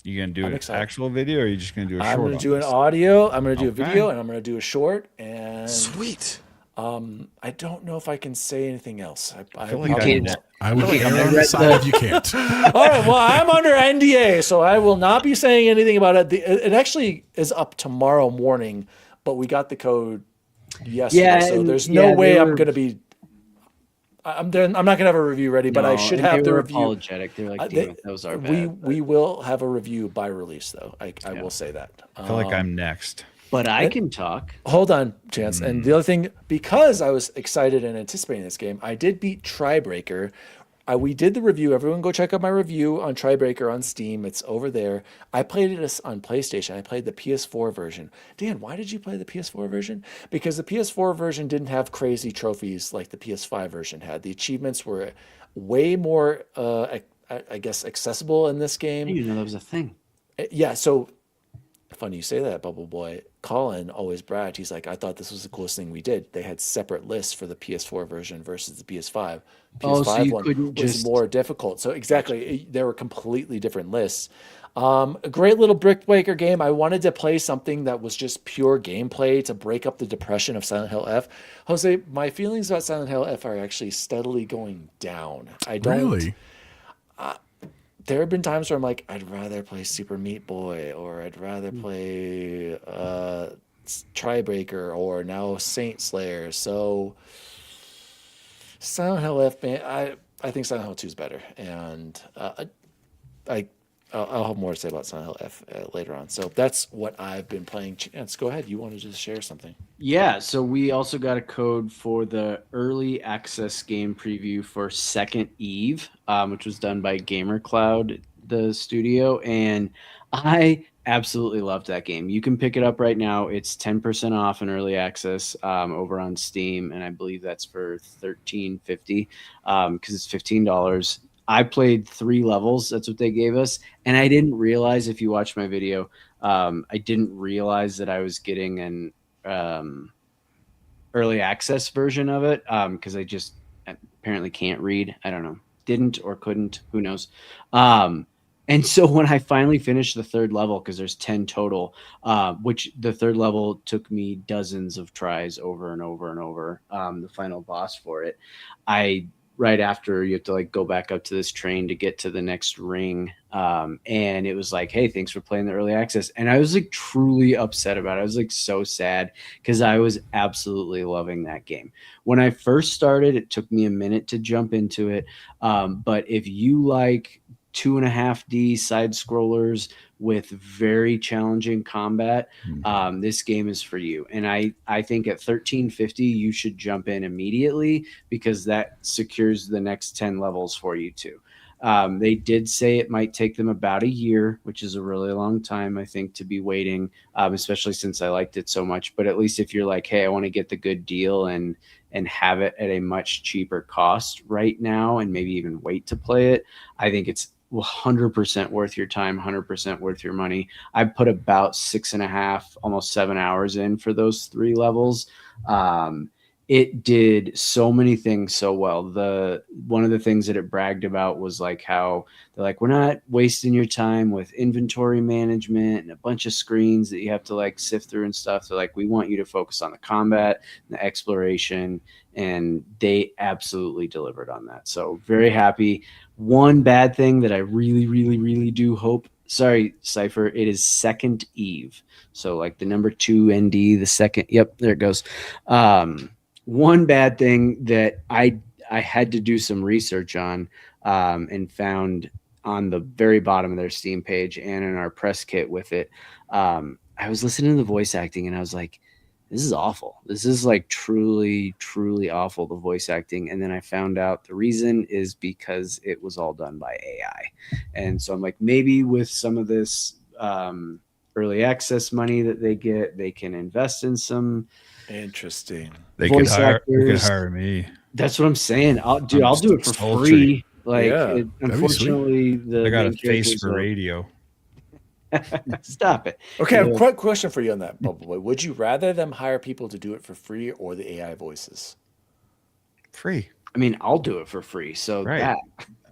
You gonna do I'm an excited. actual video, or are you just gonna do a I'm short? going to on do an this? audio, I'm going to do a Okay. video, and I'm going to do a short. And Sweet. I don't know if I can say anything else. I feel like probably I- won't. I would Okay, err I on the read side the- of you can't. All right. Well, I'm under NDA, so I will not be saying anything about it. It actually is up tomorrow morning, but we got the code yesterday, Yeah, so and- there's no yeah, way they I'm were- going to be. I'm not going to have a review ready, but I No, should and have they the were review. Apologetic. They're like, They- "Damn it, that was our we bad." we will have a review by release, though. I will say that. I feel like I'm next. But I can talk. Hold on, Chance. And the other thing, because I was excited and anticipating this game, I did beat Tribreaker. We did the review. Everyone go check out my review on Tribreaker on Steam. It's over there. I played it on PlayStation. I played the PS4 version. Dan, why did you play the PS4 version? Because the PS4 version didn't have crazy trophies like the PS5 version had. The achievements were way more, I guess, accessible in this I game. didn't even know that was a thing. Yeah, so funny you say that, Bubble Boy. Colin always bragged. He's like, I thought this was the coolest thing we did. They had separate lists for the PS4 version versus the PS5. Oh, so PS5 you one couldn't was just- more difficult. So exactly, they were completely different lists. A great little brick breaker game. I wanted to play something that was just pure gameplay to break up the depression of Silent Hill F. Jose, my feelings about Silent Hill F are actually steadily going down. I don't. Really? there have been times where I'm like, I'd rather play Super Meat Boy, or I'd rather play Tribreaker, or now Saint Slayer. So Silent Hill F, man, I think Silent Hill 2 is better, and I I'll have more to say about Silent Hill F later on. So that's what I've been playing. Chance, go ahead. You want to just share something? Yeah, so we also got a code for the early access game preview for Second Eve, which was done by GamerCloud, the studio, and I absolutely loved that game. You can pick it up right now. It's 10% off in early access over on Steam, and I believe that's for $13.50 because it's $15. I played 3 levels. That's what they gave us, and I didn't realize, if you watch my video, I didn't realize that I was getting an early access version of it because I just apparently can't read. I don't know, didn't or couldn't, who knows. And so when I finally finished the 3rd level, because there's 10 total, which the 3rd level took me dozens of tries over and over and over, the final boss for it, right after, you have to like go back up to this train to get to the next ring. And it was like, hey, thanks for playing the early access. And I was like truly upset about it. I was like so sad because I was absolutely loving that game. When I first started, it took me a minute to jump into it. But if you like 2.5D side scrollers with very challenging combat, this game is for you. And I think at $13.50 you should jump in immediately because that secures the next 10 levels for you too. They did say it might take them about a year, which is a really long time, I think, to be waiting, especially since I liked it so much. But at least if you're like, hey, I want to get the good deal and have it at a much cheaper cost right now and maybe even wait to play it, I think it's 100% worth your time, 100% worth your money. I put about 6.5, almost 7 hours in for those 3 levels. It did so many things so well. One of the things that it bragged about was like how they're like, we're not wasting your time with inventory management and a bunch of screens that you have to like sift through and stuff. They're like, we want you to focus on the combat and the exploration, and they absolutely delivered on that. So very happy. One bad thing that I really, really, really do hope, sorry, Cypher, it is Second Eve. So like the number 2 ND, the second, yep, there it goes. One bad thing that I had to do some research on and found on the very bottom of their Steam page and in our press kit with it, I was listening to the voice acting and I was like, this is awful. This is like truly, truly awful, the voice acting. And then I found out the reason is because it was all done by AI. And so I'm like, maybe with some of this early access money that they get, they can invest in some interesting. They could hire me. That's what I'm saying. I'll do it for free. Like, unfortunately, I got a face for radio. Stop it. Okay, I have a quick question for you on that, Bubble Boy. Would you rather them hire people to do it for free or the AI voices? Free. I mean, I'll do it for free. So right.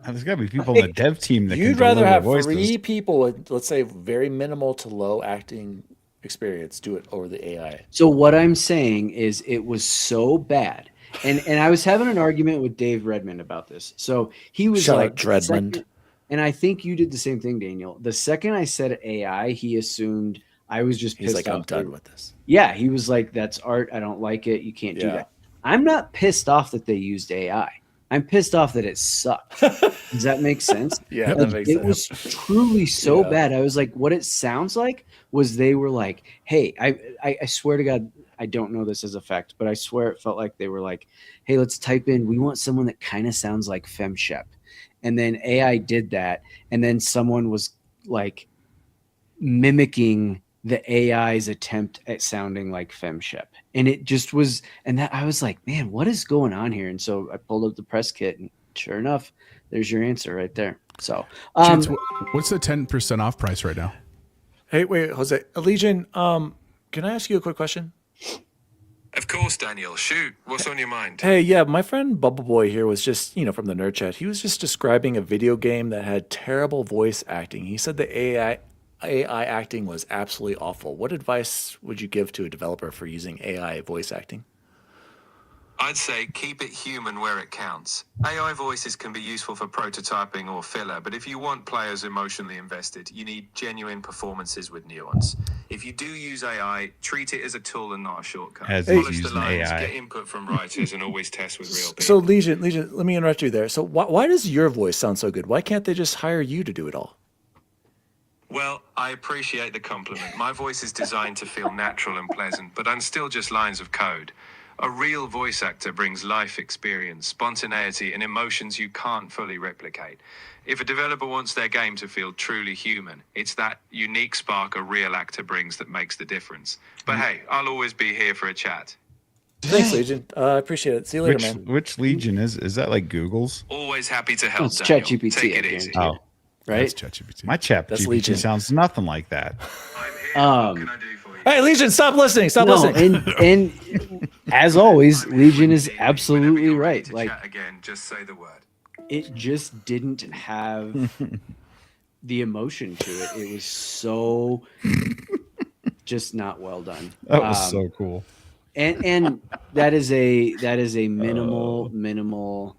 There's got to be people on the dev team that you'd rather have free people with, let's say, very minimal to low acting experience do it over the AI. So what I'm saying is it was so bad. And I was having an argument with Dave Redmond about this. So he was Shout like, out Redmond. And I think you did the same thing, Daniel. The second I said AI, he assumed I was just pissed off. He's like, I'm done with this. Yeah, he was like, that's art. I don't like it. You can't do that. I'm not pissed off that they used AI. I'm pissed off that it sucked. Does that make sense? Yeah, like, that makes sense. It was truly so bad. I was like, what it sounds like was they were like, hey, I swear to God, I don't know this as a fact, but I swear it felt like they were like, hey, let's type in, we want someone that kind of sounds like FemShep. And then AI did that. And then someone was like mimicking the AI's attempt at sounding like FemShep. And it just was, and that I was like, man, what is going on here? And so I pulled up the press kit and sure enough, there's your answer right there. So Chance, what's the 10% off price right now? Hey, wait, Jose. Legion, can I ask you a quick question? Of course, Daniel. Shoot. What's on your mind? Hey, yeah, my friend Bubble Boy here was just, from the nerd chat. He was just describing a video game that had terrible voice acting. He said the AI acting was absolutely awful. What advice would you give to a developer for using AI voice acting? I'd say keep it human where it counts. AI voices can be useful for prototyping or filler, but if you want players emotionally invested, you need genuine performances with nuance. If you do use AI, treat it as a tool and not a shortcut. As Polish he's the using lines, AI. get input from writers, and always test with real people. So Legion, let me interrupt you there. So why does your voice sound so good? Why can't they just hire you to do it all? Well, I appreciate the compliment. My voice is designed to feel natural and pleasant, but I'm still just lines of code. A real voice actor brings life experience, spontaneity, and emotions you can't fully replicate. If a developer wants their game to feel truly human, it's that unique spark a real actor brings that makes the difference. But hey, I'll always be here for a chat. Thanks, Legion. I appreciate it. See you later, man. Which Legion is that like Google's? Always happy to help, It's Daniel. ChatGPT, Take I it easy. guarantee. Oh, Right? That's ChatGPT. my chat That's GPT Legion. sounds nothing like that. I'm here. What can I do for you? Hey, Legion, stop listening. Stop No, listening. and as always, I'm here Legion when is you need me. absolutely Whenever you're ready right. to Like, chat again, just say the word. it just didn't have the emotion to it. It was so just not well done. That was so cool. And that is a minimal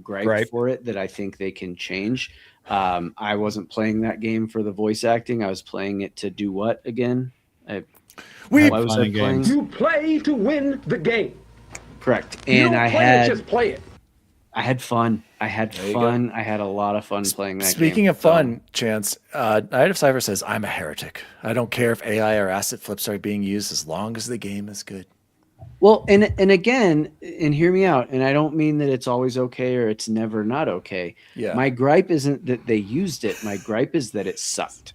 gripe for it that I think they can change. I wasn't playing that game for the voice acting. I was playing it to do what again? Why was I playing? You play to win the game. Correct. You And don't I play had it, just play it. I had fun. I had fun. I had a lot of fun playing that game. Speaking of So- fun, Chance, Night of Cypher says, I'm a heretic. I don't care if AI or asset flips are being used as long as the game is good. Well, and again, and hear me out, and I don't mean that it's always okay or it's never not okay. Yeah. My gripe isn't that they used it. My gripe is that it sucked.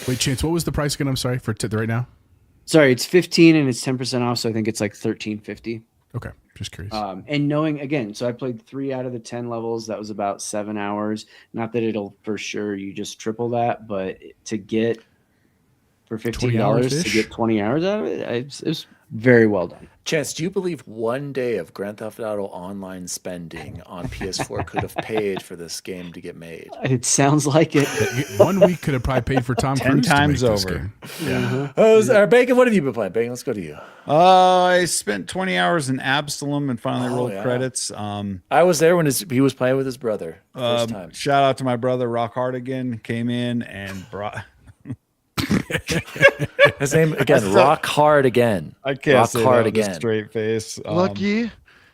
Wait, Chance, what was the price again? I'm sorry for right now. Sorry, it's 15 and it's 10% off, so I think it's like 13.50. Okay, just curious. And knowing again, so I played 3 out of the 10 levels. That was about 7 hours. Not that it'll for sure you just triple that, but to get for $15 to get 20 hours out of it, it was very well done. Chance, do you believe one day of Grand Theft Auto online spending on PS4 could have paid for this game to get made? It sounds like it. 1 week could have probably paid for Tom 10 Cruise to times make this over. game. Bacon, what have you been playing? Bacon, let's go to you. I spent 20 hours in Absalom and finally rolled yeah. credits. I was there when he was playing with his brother. First time. Shout out to my brother Rock Hard again. Came in and brought. His name again, Rock Hard again. I can't Rock say Hard that with a again. straight face. Lucky.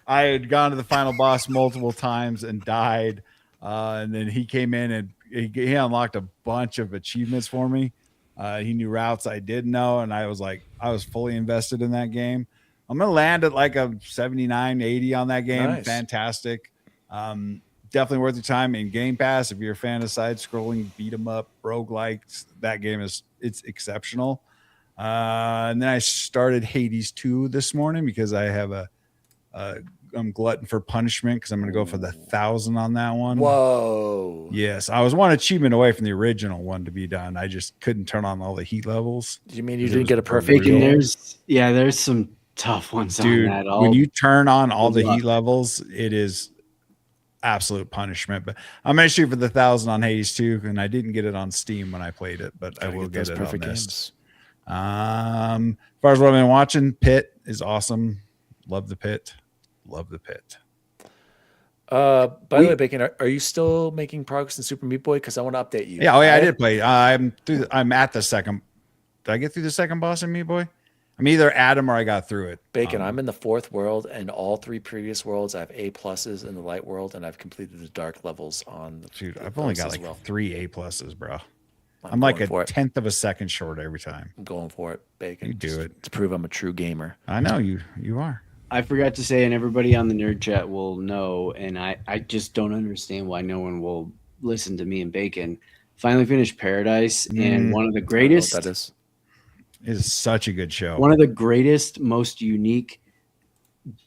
I had gone to the final boss multiple times and died, and then he came in and he unlocked a bunch of achievements for me. He knew routes I didn't know, and I was fully invested in that game. I'm gonna land at like a 79, 80 on that game. Nice. Fantastic. Definitely worth your time in Game Pass if you're a fan of side scrolling beat 'em up roguelikes. That game it's exceptional. And then I started Hades 2 this morning because I have I'm glutton for punishment because I'm going to go for the 1,000 on that one. Whoa. Yes, I was one achievement away from the original one to be done. I just couldn't turn on all the heat levels. You mean you It didn't was get a perfect Bacon, game? there's some tough ones Dude, on that. when you turn on all the Rough. heat levels, it is absolute punishment. But I'm going to shoot for the 1,000 on Hades 2, and I didn't get it on Steam when I played it, but I will get those it perfect on this. games. As far as what I've been watching, Pit is awesome. Love the Pit. Love the Pit. By the way, Bacon, are you still making progress in Super Meat Boy? Because I want to update you. Yeah, I did play. I'm at the second. Did I get through the second boss in Meat Boy? I'm either at him or I got through it. Bacon, I'm in the 4th world, and all 3 previous worlds I have A+ in the light world, and I've completed the dark levels on the. Dude, the I've only those got as like well. 3 A+, bro. I'm I'm like going a for it. 10th of a second short every time. I'm going for it, Bacon. You do just it. to prove I'm a true gamer. I know you are. I forgot to say, and everybody on the nerd chat will know, and I just don't understand why no one will listen to me and Bacon. Finally finished Paradise, and one of the I don't know greatest, what that is. It is such a good show. one of the greatest, most unique,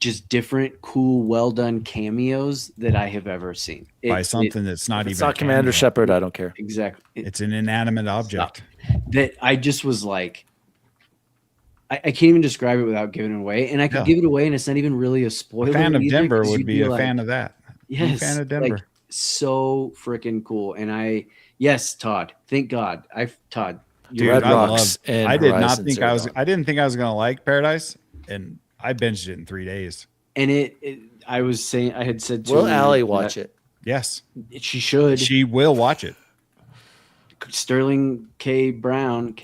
just different, cool, well done cameos that I have ever seen. By something that's not If even it's not a cameo. Commander Shepard, I don't care. Exactly. It's an inanimate object. That I just was like, I can't even describe it without giving it away, and I could Yeah. give it away, and it's not even really a spoiler. A fan of either, Denver 'cause would you'd be a like, fan of that. Be a Yes, fan of Denver. like, so freaking cool. And yes, Todd. Thank God, Todd. Dude, Red I Rocks and I did not Horizon think Zero I was. Dawn. I didn't think I was gonna like Paradise, and I binged it in 3 days. And I was saying, I had said to Will Allie watch it? Yes, she should. she will watch it. Sterling K. Brown,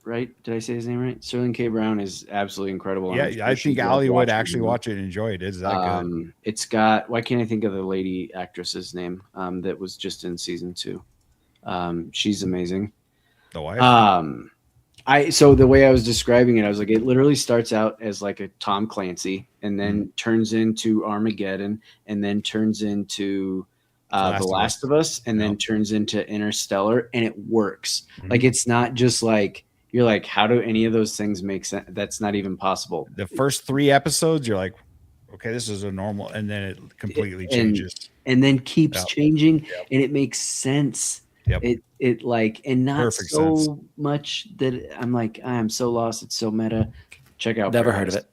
right? Did I say his name right? Sterling K. Brown is absolutely incredible. Yeah, I think Allie would actually watch it and enjoy it. It's that good. It's got, why can't I think of the lady actress's name that was just in season 2? She's amazing. The wife. So the way I was describing it, I was like, it literally starts out as like a Tom Clancy and then turns into Armageddon and then turns into The Last of Us and then turns into Interstellar, and it works. Like, it's not just like, you're like, how do any of those things make sense? That's not even possible. The first 3 episodes, you're like, okay, this is a normal, and then it completely changes. And then keeps changing, and it makes sense. Yep. It like, and not Perfect so sense. much that I'm like, I am so lost. It's so meta. Check out. Never heard of it.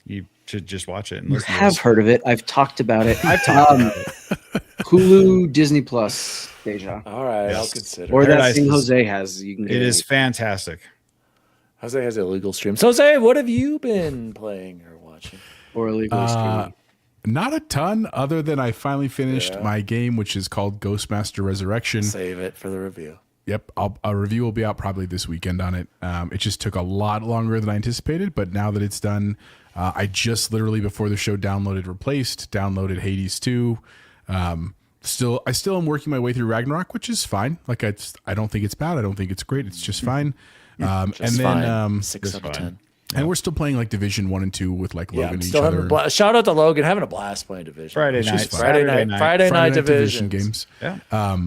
You should just watch it. And You listen to have this. heard of it. I've talked about it. I've talked about it. Hulu, Disney Plus, Deja. All right, Yes. I'll consider. Or that Paradise thing is- Jose has. You can get It is fantastic. Jose has illegal streams. Jose, what have you been playing or watching? or illegal streaming. Not a ton, other than I finally finished my game, which is called Ghostmaster Resurrection. Save it for the review. Yep, a review will be out probably this weekend on it. It just took a lot longer than I anticipated, but now that it's done, I just literally before the show downloaded Hades 2. I still am working my way through Ragnarok, which is fine. Like I don't think it's bad. I don't think it's great. It's just fine. Just and then fine. 6 out of 10. and we're still playing like Division 1 and 2 with like Logan Yeah, and each still having other. a blast. Shout out to Logan, having a blast playing Division. Friday It's night. just fun. Friday night Division divisions. games. Yeah.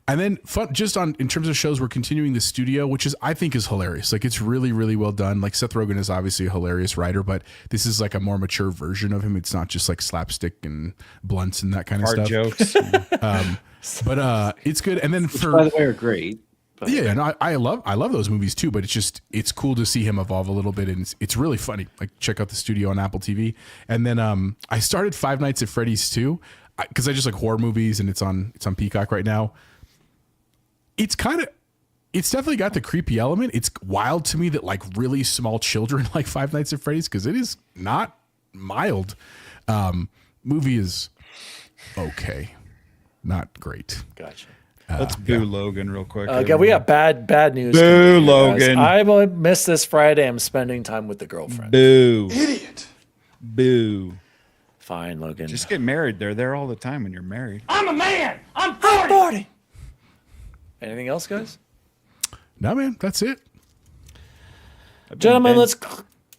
And then fun, just on in terms of shows, we're continuing the Studio, which is I think is hilarious. Like it's really, really well done. Like Seth Rogen is obviously a hilarious writer, but this is like a more mature version of him. It's not just like slapstick and blunts and that kind of Hard stuff. jokes. But it's good. And then Which, by the way, are great. But yeah, and I love those movies too. But it's cool to see him evolve a little bit, and it's really funny. Like check out the Studio on Apple TV. And then I started Five Nights at Freddy's 2 because I just like horror movies, and it's on Peacock right now. It's definitely got the creepy element. It's wild to me that like really small children like Five Nights at Freddy's, because it is not mild. Movie is okay, not great. Gotcha. Let's boo Logan real quick. Okay, we got bad news. Boo, guys. Logan. I missed this Friday. I'm spending time with the girlfriend. Boo. Idiot. Boo. Fine, Logan. Just get married. They're there all the time when you're married. I'm a man. I'm 40. 40. Anything else, guys? No, man, that's it. Gentlemen, let's.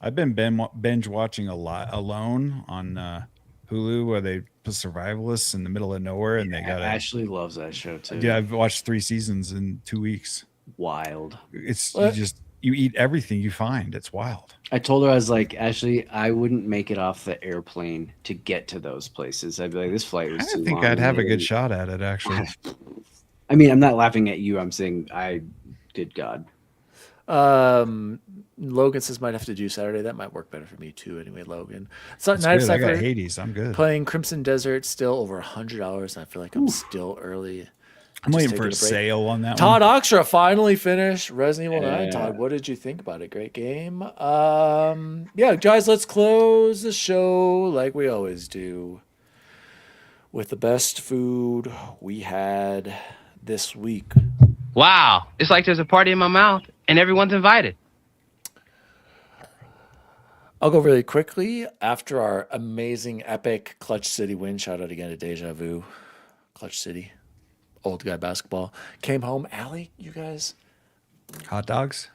I've been binge watching a lot Alone on Hulu, where they put survivalists in the middle of nowhere, and they got Ashley loves that show too. Yeah, I've watched 3 seasons in 2 weeks. Wild. It's What? you eat everything you find. It's wild. I told her, I was like, Ashley, I wouldn't make it off the airplane to get to those places. I'd be like, this flight was I too think long. I'd have a good shot at it, actually. I mean, I'm not laughing at you. I'm saying, good God. Logan says might have to do Saturday. That might work better for me too. Anyway, Logan. So That's night good. I got Saturday, Hades. I'm good. playing Crimson Desert, still over $100, and I feel like I'm still early. I'm Just waiting taking for a break. sale on that Todd one. Oxtra finally finished Resident Evil 9. Yeah. Todd, what did you think about it? Great game. Yeah, guys, let's close the show like we always do with the best food we had this week. Wow, it's like there's a party in my mouth and everyone's invited. I'll go really quickly. After our amazing, epic Clutch City win, shout out again to Deja Vu, Clutch City, old guy basketball. Came home. Allie, you guys? Hot dogs?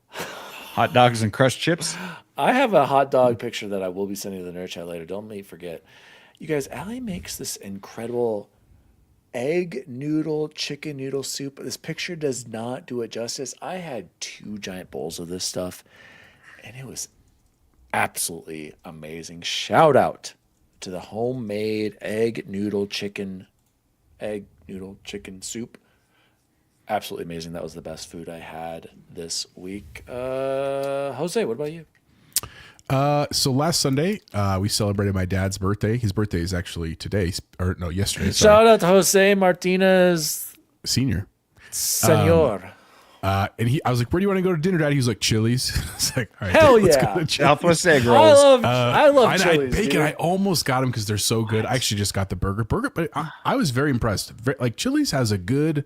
Hot dogs and crushed chips? I have a hot dog picture that I will be sending to the nerd chat later. Don't let me forget. You guys, Allie makes this incredible egg noodle, chicken noodle soup. This picture does not do it justice. I had 2 giant bowls of this stuff, and it was absolutely amazing. Shout out to the homemade egg noodle chicken soup. Absolutely amazing. That was the best food I had this week. Jose, what about you? So last Sunday, we celebrated my dad's birthday. His birthday is actually today, or no, yesterday. Shout out to Jose Martinez Senior. Senor. And I was like, "Where do you want to go to dinner, Dad?" He was like, "Chili's." It's like, all right, Hell Dad, let's yeah. go to Chili's. Southwest egg I rolls. love Chili's. Bacon. Dude. I almost got them because they're so good. I actually just got the burger, but I was very impressed. Like Chili's has a good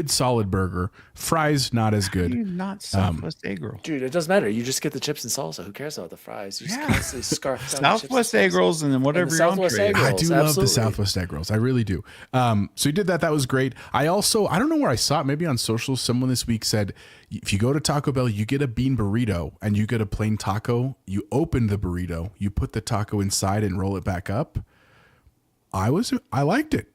solid burger. Fries not as good. Not Southwest egg roll. Dude, it doesn't matter. You just get the chips and salsa. Who cares about the fries? You just constantly scarf down the chips Southwest and egg salsa. rolls and then whatever the your Southwest entree egg is. I rolls, do love the absolutely. Southwest egg rolls. I really do. So he did that. That was great. I don't know where I saw it. Maybe on social. Someone this week said, if you go to Taco Bell, you get a bean burrito and you get a plain taco. You open the burrito, you put the taco inside and roll it back up. I liked it.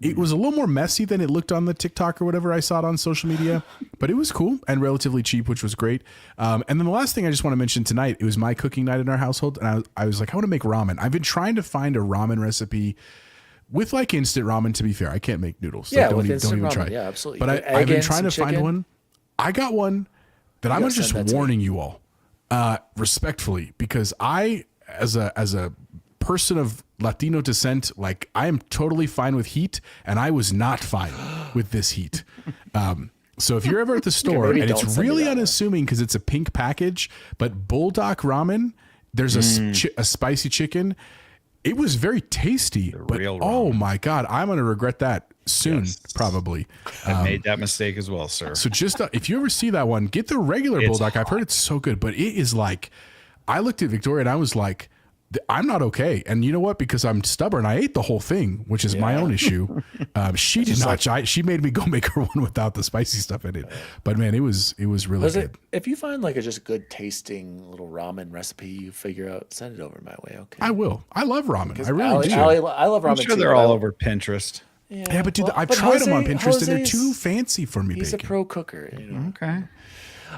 It was a little more messy than it looked on the TikTok or whatever I saw it on social media, but it was cool and relatively cheap, which was great. And then the last thing I just want to mention tonight, it was my cooking night in our household, and I was like, I want to make ramen. I've been trying to find a ramen recipe with like instant ramen. To be fair, I can't make noodles. So Yeah, don't with even instant ramen. try. Yeah, absolutely. But Egg I've been and trying to some find chicken. one. I got one that I'm gotta just send that to me. warning you all, respectfully, because I, as a person of Latino descent, like I am totally fine with heat, and I was not fine with this heat. So if you're ever at the store maybe and don't it's send me really that one. unassuming because it's a pink package, but Bulldog ramen, there's a spicy chicken. It was very tasty, but real oh ramen. my God, I'm going to regret that soon, probably. I made that mistake as well, sir. So just if you ever see that one, get the regular Bulldog. I've heard it's so good, but it is like, I looked at Victoria and I was like, I'm not okay. And you know what? Because I'm stubborn, I ate the whole thing, which is my own issue. She did not. She made me go make her one without the spicy stuff in it. But man, it was really good. If you find like a just good tasting little ramen recipe you figure out, send it over my way. Okay. I will. I love ramen. I really Allie, do. I love ramen I'm sure too. they're but all I- over Pinterest. Yeah, but dude, well, I've but tried them on Jose- Pinterest and they're Jose's- too fancy for me. He's a Bacon. pro cooker. You know? Okay.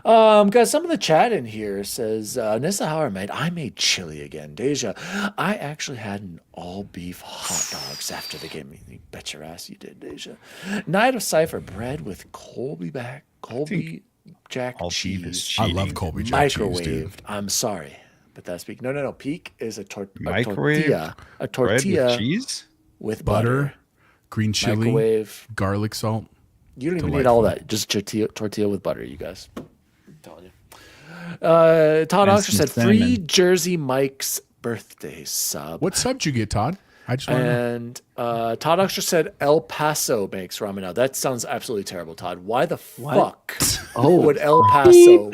Got some of the chat in here says, Nissa Hauer made, I made chili again. Deja, I actually had an all beef hot dogs after the game. You bet your ass you did, Deja. Night of Cypher bread with Colby Jack All beef is cheese. cheating. I love Colby Jack cheese, dude. Microwaved. I'm sorry, but that's peak. No. Peak is a Microwave tortilla. A Bread tortilla with cheese? with Butter, green chili, microwave. garlic salt. You don't even need all Delightful. that. Just tortilla with butter, you guys. I'm telling you. Todd And Oxford some said free cinnamon. Jersey Mike's birthday sub. What sub did you get, Todd? I just want to know. And Todd Oxford said El Paso makes ramen now. That sounds absolutely terrible, Todd. Why the fuck would El Paso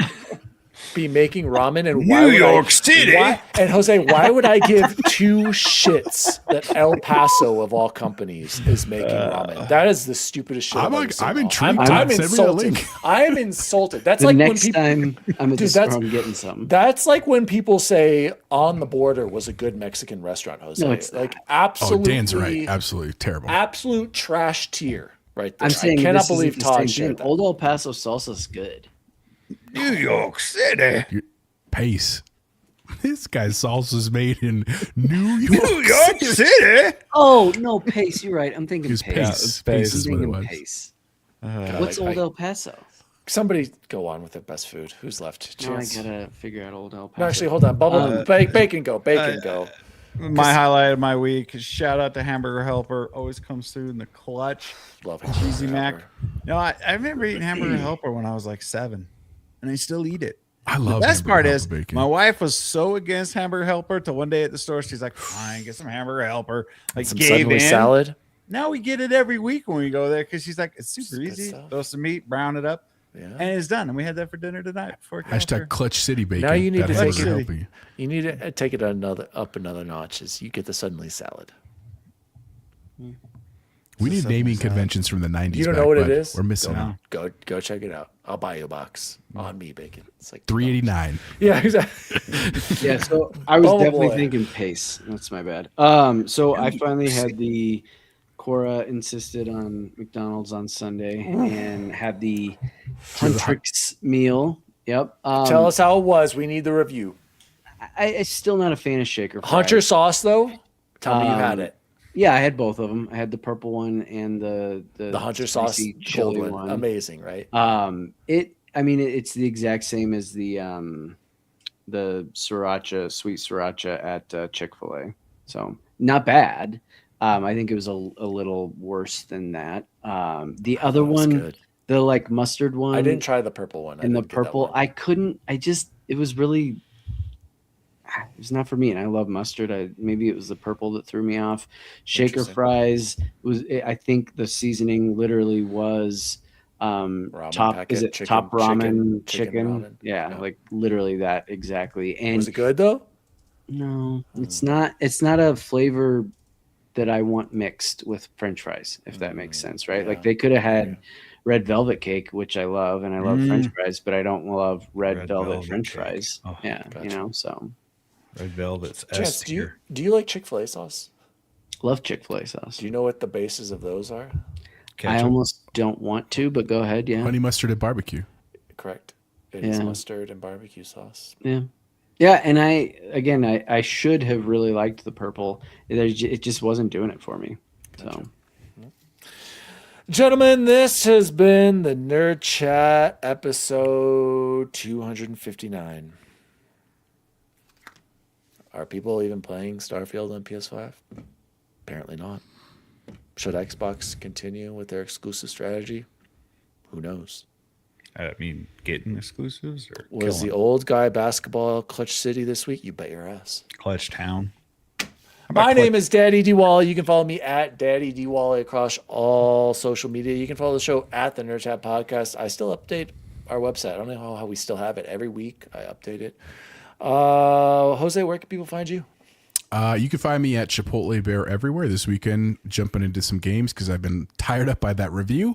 be making ramen? And why New would York City. And Jose, why would I give two shits that El Paso of all companies is making ramen? That is the stupidest shit. I'm I've ever like- seen. I'm intrigued, I'm Todd. Send me the insulted. link. I am insulted. That's The like when next people. time I'm at the Dude, store, that's- I'm getting something. That's like when people say On the Border was a good Mexican restaurant, Jose. No, it's like not. Oh, absolutely. Dan's right. Absolutely terrible. Absolute trash tier right there. I'm saying I cannot this isn't believe the Todd same shared thing. that. Old El Paso salsa's good. New York City. Pace. This guy's salsa's made in New York. New York City. Oh no, Pace. You're right. I'm thinking It was Pace. Pace. Pace. Pace I'm is what it thinking was. Pace. God, What's I- Old El Paso? Somebody go on with their best food. Who's left? Now I Chance? gotta figure out Old El Paso. No, actually, hold on. Bubble, bacon, go. Bacon, go. My highlight of my week. Shout out to Hamburger Helper. Always comes through in the clutch. Love Cheesy Hamburger Mac. Helper. No, I remember eating Hamburger Helper when I was like 7, and I still eat it. I love The best Hamburger part Helper is bacon. my wife was so against Hamburger Helper till one day at the store she's like, "Fine, get some Hamburger Helper." Like Some gave Suddenly in. salad. Now we get it every week when we go there because she's like, "It's super good easy. stuff. Throw some meat, brown it up, Yeah. and it's done." And we had that for dinner tonight before it came up Hashtag here. Clutch City bacon. Now you need That to Hamburger take it- Helper. You need to take it up another notch. Is you get the Suddenly salad. We need naming conventions from the 90s. You don't back, know what it bud. is? We're missing out. Go check it out. I'll buy you a box on me, bacon. It's like $3.89. Yeah, exactly. Yeah, so I was Oh, definitely boy. thinking Pace. That's my bad. So I finally had the Cora insisted on McDonald's on Sunday and had the Huntrix meal. Yep. Tell us how it was. We need the review. I'm still not a fan of shaker fries. Hunter sauce, though. Tell me you had Um, it. Yeah, I had both of them. I had the purple one and the Hunter sauce spicy gold chili one. Amazing, right? It's the exact same as the sriracha, sweet sriracha at Chick-fil-A. So not bad. I think it was a little worse than that. The other That's one, good. The like mustard one. I didn't try the purple one. And the purple, I couldn't. It was really. It was not for me, and I love mustard. Maybe it was the purple that threw me off. Shaker fries was. I think the seasoning literally was top. Is it chicken, top ramen chicken? Ramen. Yeah, like literally that exactly. And was it good though? No, it's not. It's not a flavor that I want mixed with French fries, if that makes sense, right? Like they could have had red velvet cake, which I love, and I love French fries, but I don't love red velvet French fries. Oh, yeah, gotcha. So red velvet's Chance, do you like Chick-fil-A sauce? Love Chick-fil-A sauce. Do you know what the bases of those are? Ketchup. I almost don't want to, but go ahead. Yeah, honey mustard and barbecue. Correct. It is mustard and barbecue sauce. Yeah. Yeah, and I should have really liked the purple. It just wasn't doing it for me. So, gentlemen, this has been the Nerd Chat episode 259. Are people even playing Starfield on PS5? Apparently not. Should Xbox continue with their exclusive strategy? Who knows? I mean, getting exclusives or was the old guy basketball Clutch City this week? You bet your ass. Clutch Town. My name is Daddy D Wally. You can follow me at Daddy D Wally across all social media. You can follow the show at the Nerd Chat Podcast. I still update our website. I don't know how we still have it. Every week I update it. Jose, where can people find you? You can find me at Chipotle Bear everywhere this weekend, jumping into some games because I've been tired up by that review.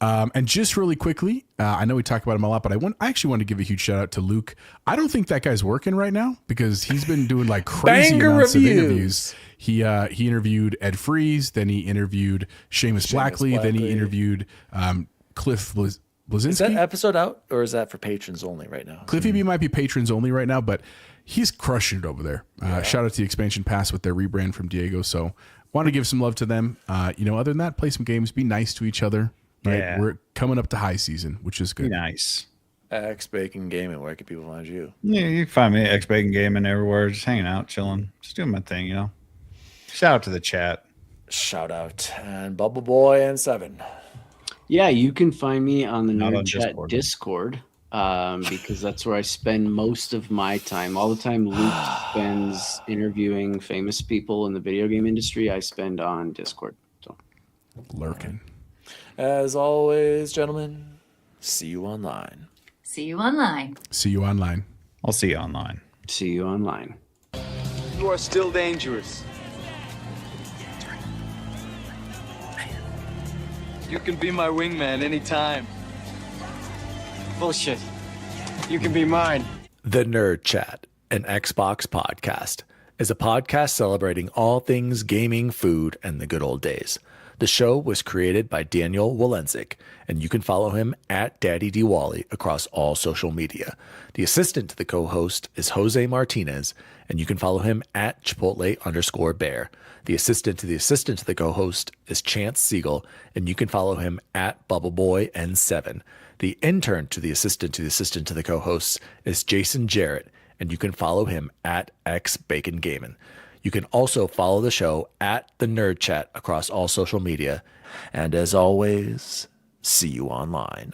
And just really quickly, I know we talk about him a lot, but I actually want to give a huge shout out to Luke. I don't think that guy's working right now because he's been doing like crazy amounts of interviews. He interviewed Ed Freeze, then he interviewed Seamus Blackley, then he interviewed Cliff Blazinski. Is that episode out or is that for patrons only right now? Cliffy B might be patrons only right now, but he's crushing it over there. Shout out to the Expansion Pass with their rebrand from Diego. So want to give some love to them. Other than that, play some games, be nice to each other. Right? Yeah. We're coming up to high season, which is good. Be nice. X Bacon Gaming, where can people find you? Yeah, you can find me at X Bacon Gaming everywhere, just hanging out, chilling, just doing my thing, Shout out to the chat. Shout out. And Bubble Boy and Seven. Yeah, you can find me on the Nerd Chat Discord because that's where I spend most of my time. All the time Luke spends interviewing famous people in the video game industry, I spend on Discord. So lurking. As always, gentlemen, see you online. See you online. See you online. I'll see you online. See you online. You are still dangerous. You can be my wingman anytime. Bullshit. You can be mine. The Nerd Chat, an Xbox podcast, is a podcast celebrating all things gaming, food, and the good old days. The show was created by Daniel Walenzik, and you can follow him at Daddy D Wally across all social media. The assistant to the co-host is Jose Martinez, and you can follow him at Chipotle_Bear. The assistant to the co-host is Chance Siegel, and you can follow him at Bubbleboy N7. The intern to the assistant to the co-hosts is Jason Jarrett, and you can follow him at X Bacon Gaming. You can also follow the show at the Nerd Chat across all social media. And as always, see you online.